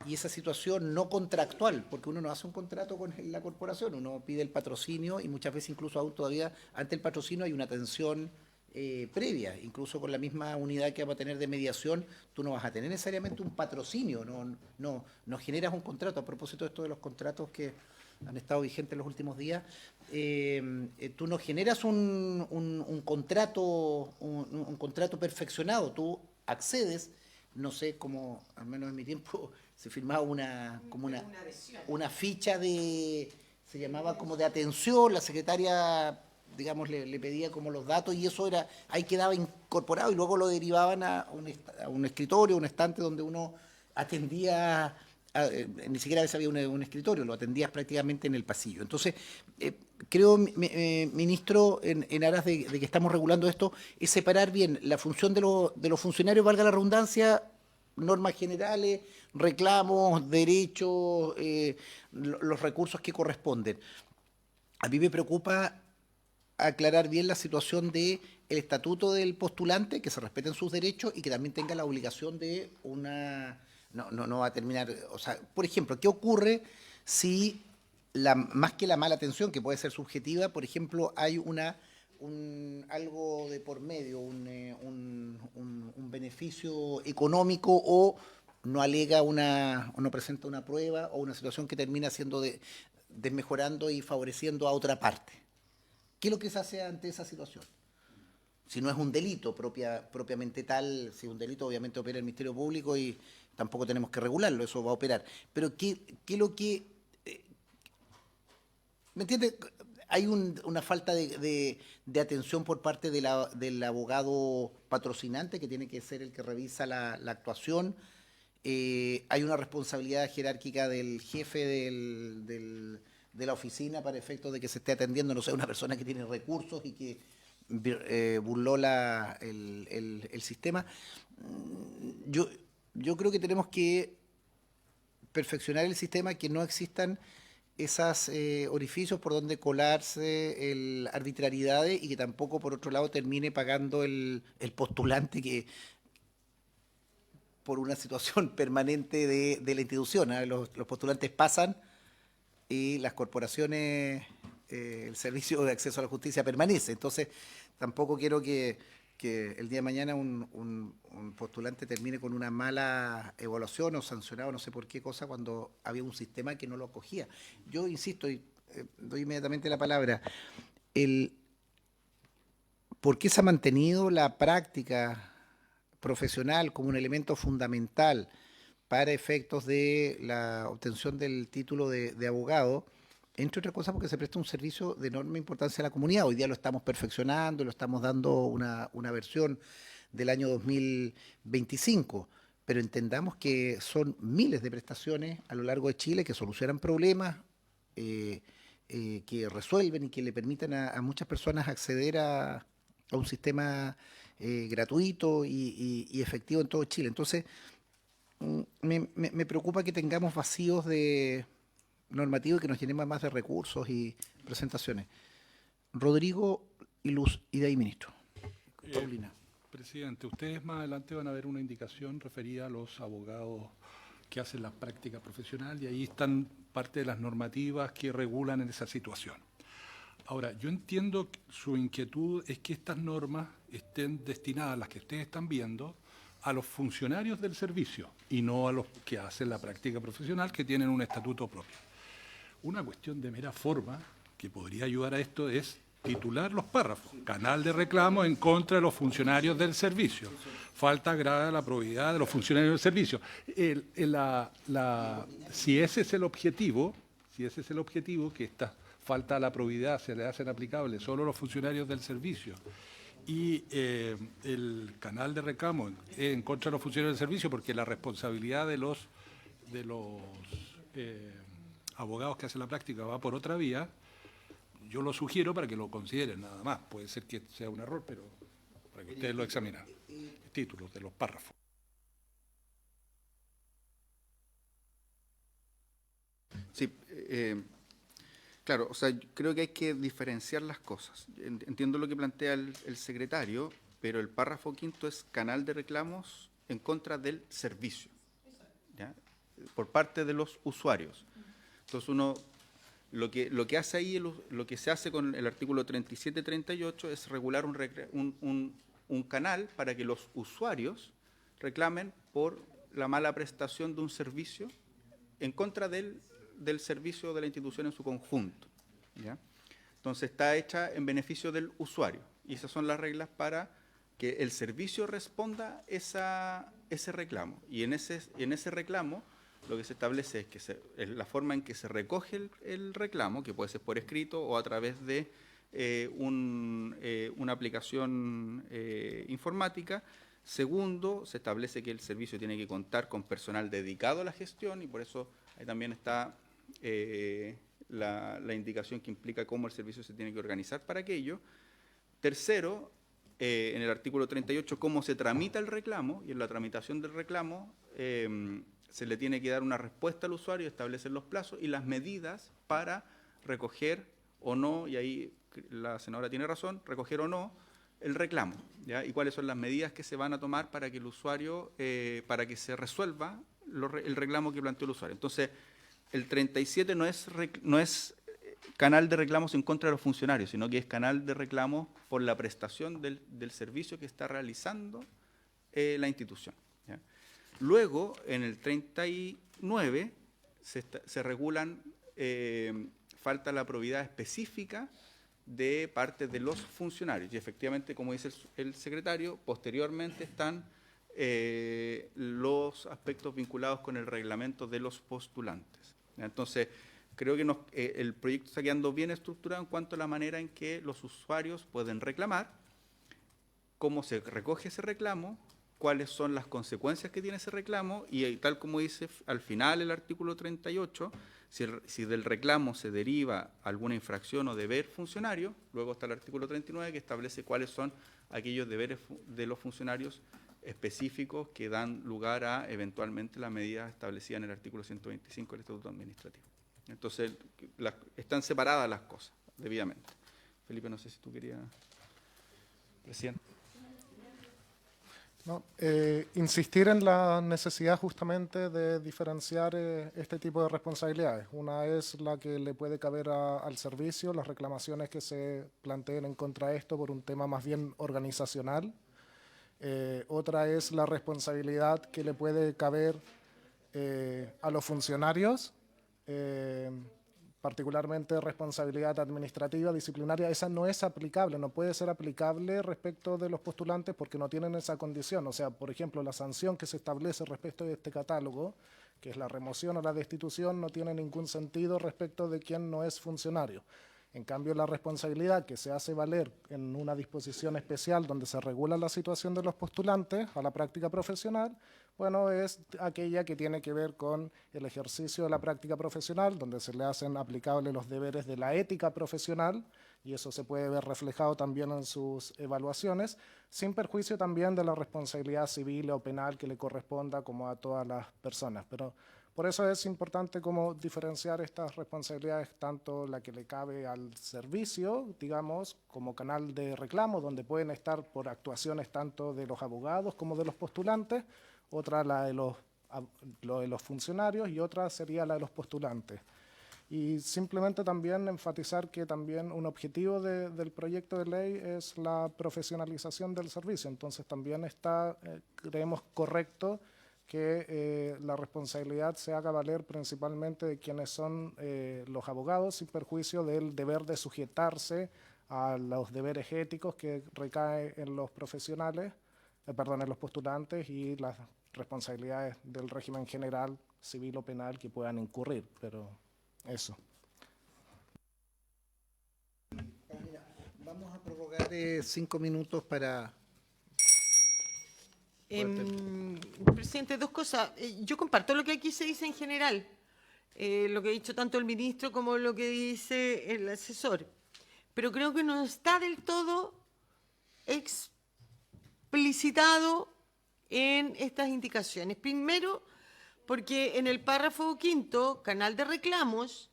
y esa situación no contractual, porque uno no hace un contrato con la corporación, uno pide el patrocinio y muchas veces incluso aún todavía ante el patrocinio hay una atención previa, incluso con la misma unidad que va a tener de mediación, tú no vas a tener necesariamente un patrocinio, no generas un contrato. A propósito de esto de los contratos que han estado vigentes en los últimos días, tú no generas un contrato perfeccionado, tú accedes, no sé cómo, al menos en mi tiempo se firmaba una ficha se llamaba como de atención, la secretaria, digamos, le pedía como los datos y eso ahí quedaba incorporado y luego lo derivaban a un escritorio, un estante donde uno atendía, ni siquiera a veces había un escritorio, lo atendías prácticamente en el pasillo. Entonces, creo, ministro, en aras de que estamos regulando esto, es separar bien la función de los funcionarios, valga la redundancia, normas generales, reclamos, derechos, los recursos que corresponden. A mí me preocupa aclarar bien la situación del estatuto del postulante, que se respeten sus derechos y que también tenga la obligación de no va a terminar, o sea, por ejemplo, ¿qué ocurre si más que la mala atención, que puede ser subjetiva, por ejemplo, hay algo de por medio, un beneficio económico o no alega o no presenta una prueba o una situación que termina siendo desmejorando y favoreciendo a otra parte? ¿Qué es lo que se hace ante esa situación? Si no es un delito propiamente tal, si es un delito obviamente opera el Ministerio Público y tampoco tenemos que regularlo, eso va a operar. Pero ¿qué es lo que... ¿Me entiendes? Hay una falta de atención por parte del abogado patrocinante, que tiene que ser el que revisa la actuación. Hay una responsabilidad jerárquica del jefe de la oficina para efectos de que se esté atendiendo, no sé, una persona que tiene recursos y que burló el sistema. Yo creo que tenemos que perfeccionar el sistema, que no existan esos orificios por donde colarse arbitrariedades y que tampoco, por otro lado, termine pagando el postulante que por una situación permanente de la institución. Los postulantes pasan y las corporaciones, el servicio de acceso a la justicia permanece. Entonces, tampoco quiero que el día de mañana un postulante termine con una mala evaluación o sancionado, no sé por qué cosa, cuando había un sistema que no lo acogía. Yo insisto, y doy inmediatamente la palabra, ¿por qué se ha mantenido la práctica profesional como un elemento fundamental para efectos de la obtención del título de abogado? Entre otras cosas porque se presta un servicio de enorme importancia a la comunidad. Hoy día lo estamos perfeccionando, lo estamos dando una versión del año 2025, pero entendamos que son miles de prestaciones a lo largo de Chile que solucionan problemas, que resuelven y que le permiten a muchas personas acceder a un sistema gratuito y efectivo en todo Chile. Entonces, me preocupa que tengamos vacíos de normativo y que nos llenemos más de recursos y presentaciones. Rodrigo y Luz, y de ahí, ministro. Paulina.
Presidente, ustedes más adelante van a ver una indicación referida a los abogados que hacen la práctica profesional y ahí están parte de las normativas que regulan en esa situación. Ahora, yo entiendo que su inquietud es que estas normas estén destinadas, las que ustedes están viendo, a los funcionarios del servicio y no a los que hacen la práctica profesional, que tienen un estatuto propio. Una cuestión de mera forma que podría ayudar a esto es titular los párrafos: canal de reclamo en contra de los funcionarios del servicio, falta grave a la probidad de los funcionarios del servicio. Si ese es el objetivo, que esta falta a la probidad se le hacen aplicables solo a los funcionarios del servicio y el canal de reclamo en contra de los funcionarios del servicio, porque la responsabilidad de los abogados que hacen la práctica va por otra vía, yo lo sugiero para que lo consideren nada más. Puede ser que sea un error, pero para que ustedes lo examinen. Títulos de los párrafos.
Sí, claro, o sea, creo que hay que diferenciar las cosas. Entiendo lo que plantea el secretario, pero el párrafo quinto es canal de reclamos en contra del servicio, ¿ya? Por parte de los usuarios. Entonces lo que hace ahí, lo que se hace con el artículo 37-38 es regular un canal para que los usuarios reclamen por la mala prestación de un servicio en contra del servicio de la institución en su conjunto, ¿ya? Entonces está hecha en beneficio del usuario y esas son las reglas para que el servicio responda ese reclamo, y en ese reclamo lo que se establece es que es la forma en que se recoge el reclamo, que puede ser por escrito o a través de una aplicación informática. Segundo, se establece que el servicio tiene que contar con personal dedicado a la gestión y por eso ahí también está la indicación que implica cómo el servicio se tiene que organizar para aquello. Tercero, en el artículo 38, cómo se tramita el reclamo, y en la tramitación del reclamo se le tiene que dar una respuesta al usuario, establecer los plazos y las medidas para recoger o no, y ahí la senadora tiene razón, recoger o no el reclamo, ¿ya? Y cuáles son las medidas que se van a tomar para que el usuario, para que se resuelva el reclamo que planteó el usuario. Entonces, el 37 no es canal de reclamos en contra de los funcionarios, sino que es canal de reclamos por la prestación del servicio que está realizando la institución, ¿ya? Luego, en el 39, se regulan, falta la probidad específica de parte de los funcionarios. Y efectivamente, como dice el secretario, posteriormente están los aspectos vinculados con el reglamento de los postulantes. Entonces, creo que el proyecto está quedando bien estructurado en cuanto a la manera en que los usuarios pueden reclamar, cómo se recoge ese reclamo, cuáles son las consecuencias que tiene ese reclamo y tal como dice al final el artículo 38, si del reclamo se deriva alguna infracción o deber funcionario, luego está el artículo 39 que establece cuáles son aquellos deberes de los funcionarios específicos que dan lugar a eventualmente la medida establecida en el artículo 125 del Estatuto Administrativo. Entonces, están separadas las cosas, debidamente. Felipe, no sé si tú querías... Presidente.
No, insistir en la necesidad justamente de diferenciar este tipo de responsabilidades. Una es la que le puede caber al servicio, las reclamaciones que se planteen en contra de esto por un tema más bien organizacional. Otra es la responsabilidad que le puede caber a los funcionarios, particularmente responsabilidad administrativa, disciplinaria. Esa no es aplicable, no puede ser aplicable respecto de los postulantes porque no tienen esa condición. O sea, por ejemplo, la sanción que se establece respecto de este catálogo, que es la remoción o la destitución, no tiene ningún sentido respecto de quien no es funcionario. En cambio, la responsabilidad que se hace valer en una disposición especial donde se regula la situación de los postulantes a la práctica profesional, bueno, es aquella que tiene que ver con el ejercicio de la práctica profesional, donde se le hacen aplicables los deberes de la ética profesional, y eso se puede ver reflejado también en sus evaluaciones, sin perjuicio también de la responsabilidad civil o penal que le corresponda como a todas las personas. Pero por eso es importante como diferenciar estas responsabilidades, tanto la que le cabe al servicio, digamos, como canal de reclamo, donde pueden estar por actuaciones tanto de los abogados como de los postulantes, otra la de los funcionarios y otra sería la de los postulantes. Y simplemente también enfatizar que también un objetivo del proyecto de ley es la profesionalización del servicio. Entonces también está, creemos correcto, que la responsabilidad se haga valer principalmente de quienes son los abogados, sin perjuicio del deber de sujetarse a los deberes éticos que recae en los profesionales, en los postulantes y las responsabilidades del régimen general, civil o penal que puedan incurrir, pero eso.
Vamos a prorrogar 5 minutos para...
Presidente, dos cosas. Yo comparto lo que aquí se dice en general, lo que ha dicho tanto el ministro como lo que dice el asesor, pero creo que no está del todo explicitado en estas indicaciones. Primero, porque en el párrafo 5, canal de reclamos,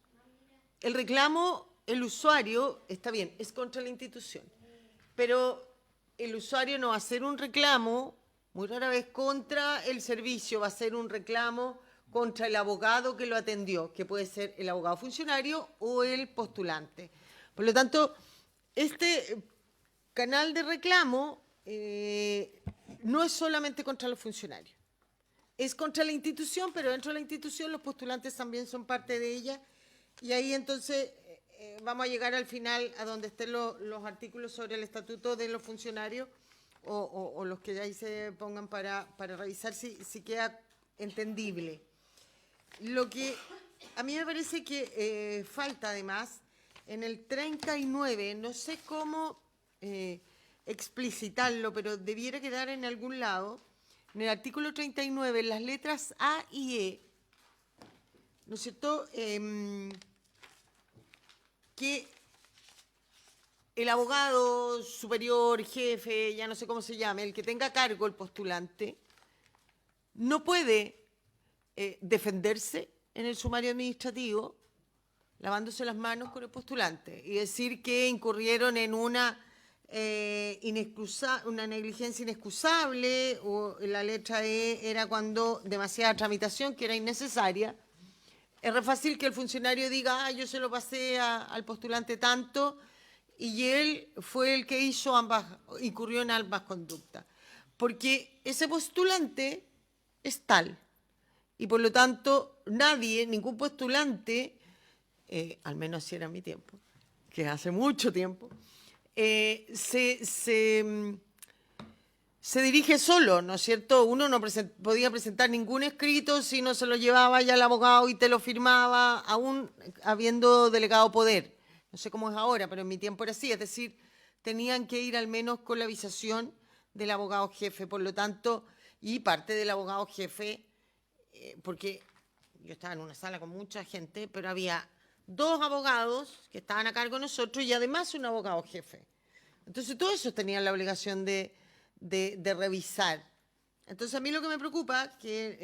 el reclamo, el usuario, está bien, es contra la institución, pero el usuario no va a hacer un reclamo, muy rara vez, contra el servicio, va a hacer un reclamo contra el abogado que lo atendió, que puede ser el abogado funcionario o el postulante. Por lo tanto, este canal de reclamo no es solamente contra los funcionarios, es contra la institución, pero dentro de la institución los postulantes también son parte de ella, y ahí entonces vamos a llegar al final a donde estén los artículos sobre el estatuto de los funcionarios o los que ahí se pongan para revisar si queda entendible. Lo que a mí me parece que falta además en el 39, no sé cómo explicitarlo, pero debiera quedar en algún lado, en el artículo 39, las letras A y E, ¿no es cierto?, que el abogado superior, jefe, ya no sé cómo se llame, el que tenga a cargo el postulante, no puede defenderse en el sumario administrativo lavándose las manos con el postulante y decir que incurrieron en una negligencia inexcusable, o la letra E era cuando demasiada tramitación que era innecesaria. Es re fácil que el funcionario diga, yo se lo pasé al postulante tanto, y él fue el que hizo incurrió en ambas conductas. Porque ese postulante es tal. Y por lo tanto, ningún postulante, al menos así era en mi tiempo, que hace mucho tiempo, se dirige solo, ¿no es cierto? Uno no podía presentar ningún escrito si no se lo llevaba ya el abogado y te lo firmaba, aún habiendo delegado poder. No sé cómo es ahora, pero en mi tiempo era así. Es decir, tenían que ir al menos con la avisación del abogado jefe. Por lo tanto, y parte del abogado jefe, porque yo estaba en una sala con mucha gente, pero había 2 abogados que estaban a cargo de nosotros y además un abogado jefe. Entonces, todos esos tenían la obligación de revisar. Entonces, a mí lo que me preocupa es que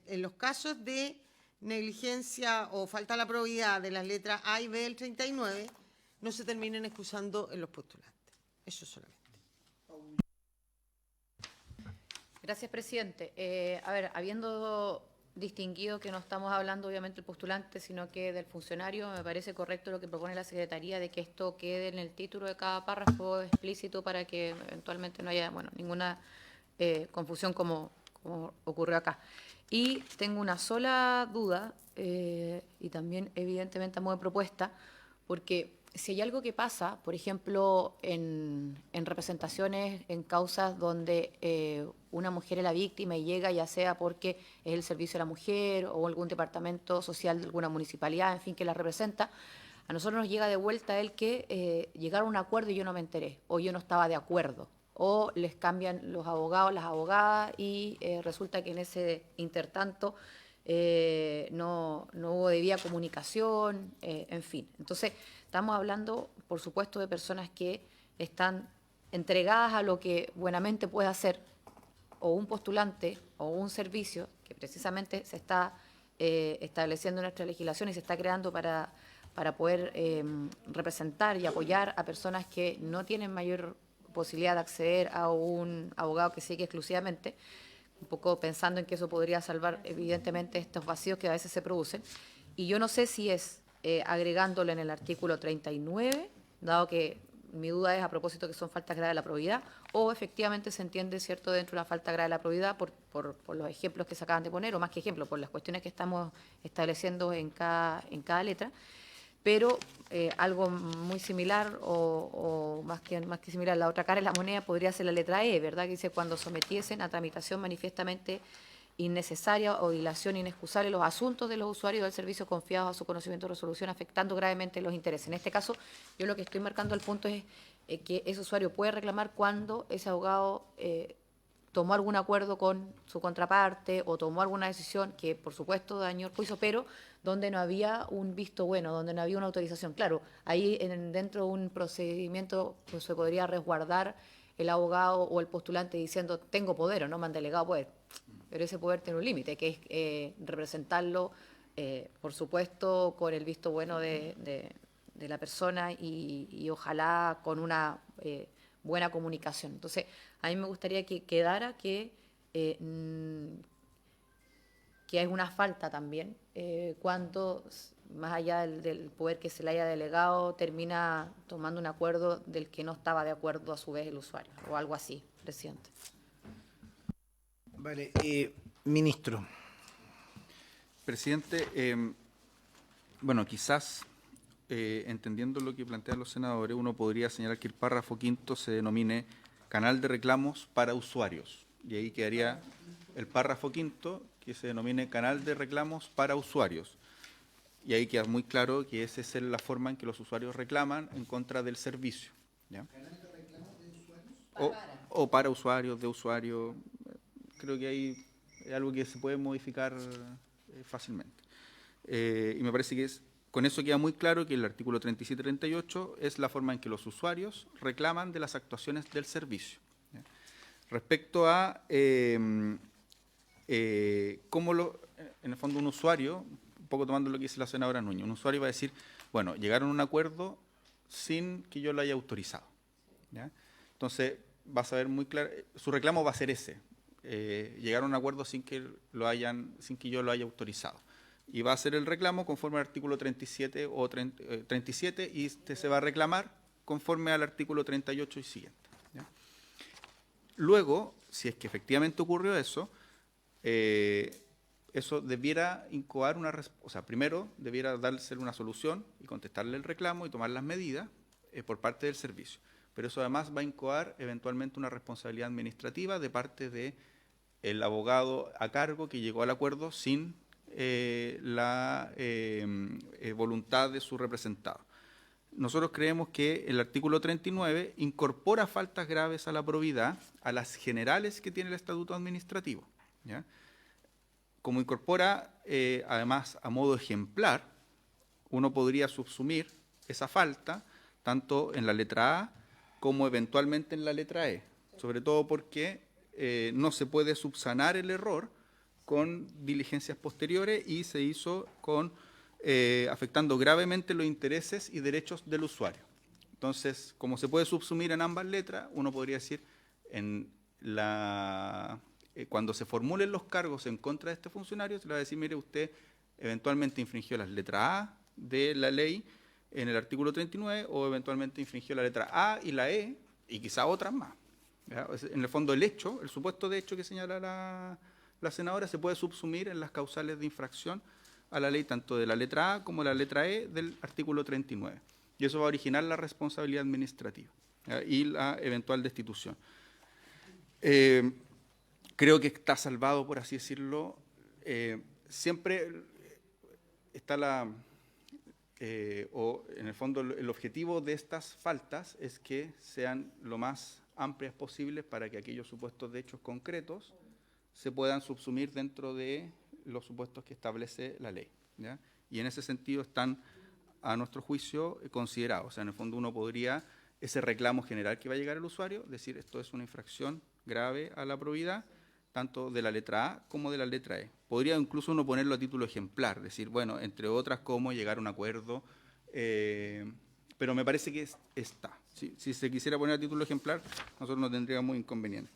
en los casos de negligencia o falta a la probidad de las letras A y B del 39 no se terminen excusando en los postulantes. Eso solamente.
Gracias, presidente. A ver, habiendo distinguido que no estamos hablando obviamente del postulante, sino que del funcionario, me parece correcto lo que propone la Secretaría de que esto quede en el título de cada párrafo explícito para que eventualmente no haya ninguna confusión como ocurrió acá. Y tengo una sola duda, y también evidentemente a modo de propuesta, porque si hay algo que pasa, por ejemplo, en representaciones, en causas donde una mujer es la víctima y llega ya sea porque es el servicio de la mujer o algún departamento social de alguna municipalidad, en fin, que la representa, a nosotros nos llega de vuelta el que llegaron a un acuerdo y yo no me enteré, o yo no estaba de acuerdo, o les cambian los abogados, las abogadas, y resulta que en ese intertanto no hubo debida comunicación, en fin. Entonces, estamos hablando, por supuesto, de personas que están entregadas a lo que buenamente puede hacer o un postulante o un servicio que precisamente se está estableciendo en nuestra legislación y se está creando para poder representar y apoyar a personas que no tienen mayor posibilidad de acceder a un abogado que sigue exclusivamente, un poco pensando en que eso podría salvar evidentemente estos vacíos que a veces se producen. Y yo no sé si es agregándolo en el artículo 39, dado que mi duda es a propósito que son faltas graves de la probidad, o efectivamente se entiende, ¿cierto?, dentro de una falta grave de la probidad por los ejemplos que se acaban de poner, o más que ejemplos, por las cuestiones que estamos estableciendo en cada letra. Pero algo muy similar o más que similar, la otra cara de la moneda podría ser la letra E, ¿verdad? Que dice, cuando sometiesen a tramitación manifiestamente innecesaria o dilación inexcusable los asuntos de los usuarios del servicio confiados a su conocimiento o resolución, afectando gravemente los intereses. En este caso, yo lo que estoy marcando al punto es que ese usuario puede reclamar cuando ese abogado tomó algún acuerdo con su contraparte o tomó alguna decisión que, por supuesto, dañó el juicio, pero donde no había un visto bueno, donde no había una autorización. Claro, ahí dentro de un procedimiento pues, se podría resguardar el abogado o el postulante diciendo tengo poder o no me han delegado poder. Pero ese poder tiene un límite, que es representarlo, por supuesto, con el visto bueno de la persona y ojalá con una buena comunicación. Entonces, a mí me gustaría que quedara que hay una falta también cuando, más allá del poder que se le haya delegado, termina tomando un acuerdo del que no estaba de acuerdo a su vez el usuario, o algo así, presidente.
Vale, ministro.
Presidente, quizás entendiendo lo que plantean los senadores, uno podría señalar que el párrafo 5º se denomine canal de reclamos para usuarios. Y ahí quedaría el párrafo 5º, que se denomine canal de reclamos para usuarios. Y ahí queda muy claro que esa es la forma en que los usuarios reclaman en contra del servicio. ¿Ya? O para usuarios, de usuarios. Creo que hay algo que se puede modificar fácilmente. Y me parece que con eso queda muy claro que el artículo 37 y 38 es la forma en que los usuarios reclaman de las actuaciones del servicio. ¿Ya? Respecto a cómo en el fondo un usuario, un poco tomando lo que dice la senadora Núñez, un usuario va a decir, bueno, llegaron a un acuerdo sin que yo lo haya autorizado. ¿Ya? Entonces, vas a ver muy claro, su reclamo va a ser ese, llegar a un acuerdo sin que yo lo haya autorizado. Y va a ser el reclamo conforme al artículo 37 o 37 y se va a reclamar conforme al artículo 38 y siguiente. ¿Ya? Luego, si es que efectivamente ocurrió eso, eso debiera incoar primero debiera darse una solución y contestarle el reclamo y tomar las medidas por parte del servicio. Pero eso además va a incoar eventualmente una responsabilidad administrativa de parte del abogado a cargo que llegó al acuerdo sin la voluntad de su representado. Nosotros creemos que el artículo 39 incorpora faltas graves a la probidad, a las generales que tiene el estatuto administrativo. ¿Ya? Como incorpora, además, a modo ejemplar, uno podría subsumir esa falta tanto en la letra A como eventualmente en la letra E, sobre todo porque no se puede subsanar el error con diligencias posteriores y se hizo afectando gravemente los intereses y derechos del usuario. Entonces, como se puede subsumir en ambas letras, uno podría decir, cuando se formulen los cargos en contra de este funcionario, se le va a decir, mire, usted eventualmente infringió las letras A de la ley en el artículo 39 o eventualmente infringió la letra A y la E y quizá otras más. ¿Ya? En el fondo, el supuesto de hecho que señala la senadora se puede subsumir en las causales de infracción a la ley tanto de la letra A como de la letra E del artículo 39. Y eso va a originar la responsabilidad administrativa, ¿ya? Y la eventual destitución. Creo que está salvado, por así decirlo. Siempre está en el fondo el objetivo de estas faltas es que sean lo más amplias posibles para que aquellos supuestos de hechos concretos se puedan subsumir dentro de los supuestos que establece la ley. ¿Ya? Y en ese sentido están, a nuestro juicio, considerados. O sea, en el fondo uno podría, ese reclamo general que va a llegar al usuario, decir esto es una infracción grave a la probidad, tanto de la letra A como de la letra E. Podría incluso uno ponerlo a título ejemplar, decir, bueno, entre otras, cómo llegar a un acuerdo, pero me parece que está. Si se quisiera poner a título ejemplar, nosotros no tendríamos inconveniente.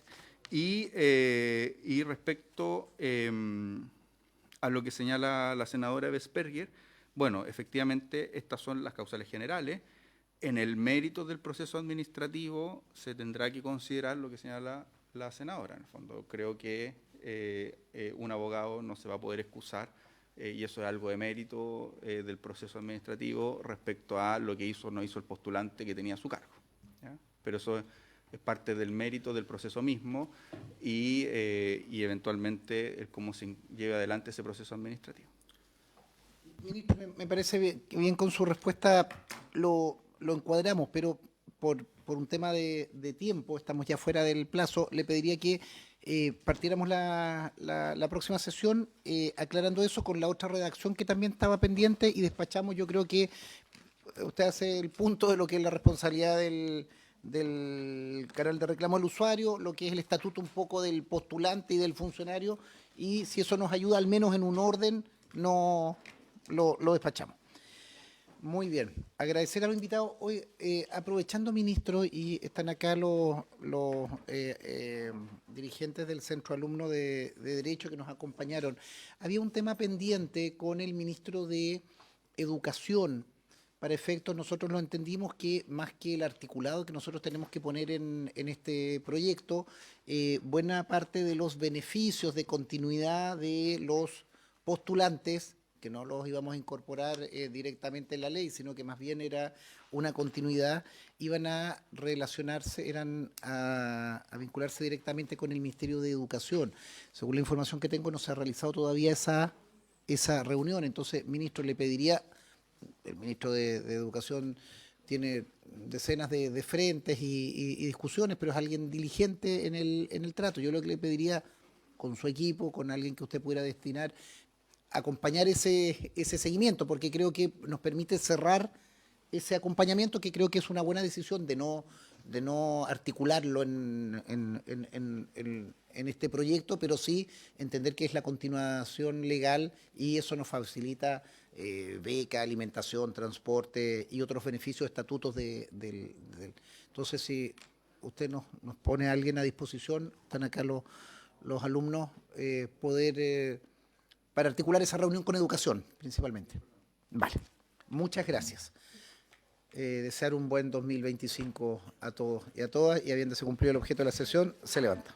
Y respecto a lo que señala la senadora Vesperger, bueno, efectivamente estas son las causales generales. En el mérito del proceso administrativo se tendrá que considerar lo que señala la senadora. En el fondo, creo que un abogado no se va a poder excusar y eso es algo de mérito del proceso administrativo respecto a lo que hizo o no hizo el postulante que tenía a su cargo. ¿Ya? Pero eso es parte del mérito del proceso mismo y eventualmente el cómo se lleva adelante ese proceso administrativo.
Ministro, me parece bien con su respuesta, lo encuadramos, pero por un tema de tiempo, estamos ya fuera del plazo, le pediría que partiéramos la próxima sesión aclarando eso con la otra redacción que también estaba pendiente y despachamos. Yo creo que usted hace el punto de lo que es la responsabilidad del canal de reclamo al usuario, lo que es el estatuto un poco del postulante y del funcionario, y si eso nos ayuda al menos en un orden, no lo despachamos. Muy bien. Agradecer a los invitados. Hoy, aprovechando, ministro, y están acá los dirigentes del Centro Alumno de Derecho que nos acompañaron. Había un tema pendiente con el ministro de Educación. Para efectos, nosotros lo entendimos que más que el articulado que nosotros tenemos que poner en este proyecto, buena parte de los beneficios de continuidad de los postulantes que no los íbamos a incorporar directamente en la ley, sino que más bien era una continuidad, iban a relacionarse, a vincularse directamente con el Ministerio de Educación. Según la información que tengo, no se ha realizado todavía esa reunión. Entonces, ministro, le pediría, el ministro de Educación tiene decenas de frentes y discusiones, pero es alguien diligente en el trato. Yo lo que le pediría, con su equipo, con alguien que usted pudiera destinar, acompañar ese seguimiento, porque creo que nos permite cerrar ese acompañamiento, que creo que es una buena decisión de no articularlo en este proyecto, pero sí entender que es la continuación legal y eso nos facilita beca, alimentación, transporte y otros beneficios, estatutos Entonces, si usted nos pone a alguien a disposición, están acá los alumnos, para articular esa reunión con educación, principalmente. Vale, muchas gracias. Desear un buen 2025 a todos y a todas, y habiéndose cumplido el objeto de la sesión, se levanta.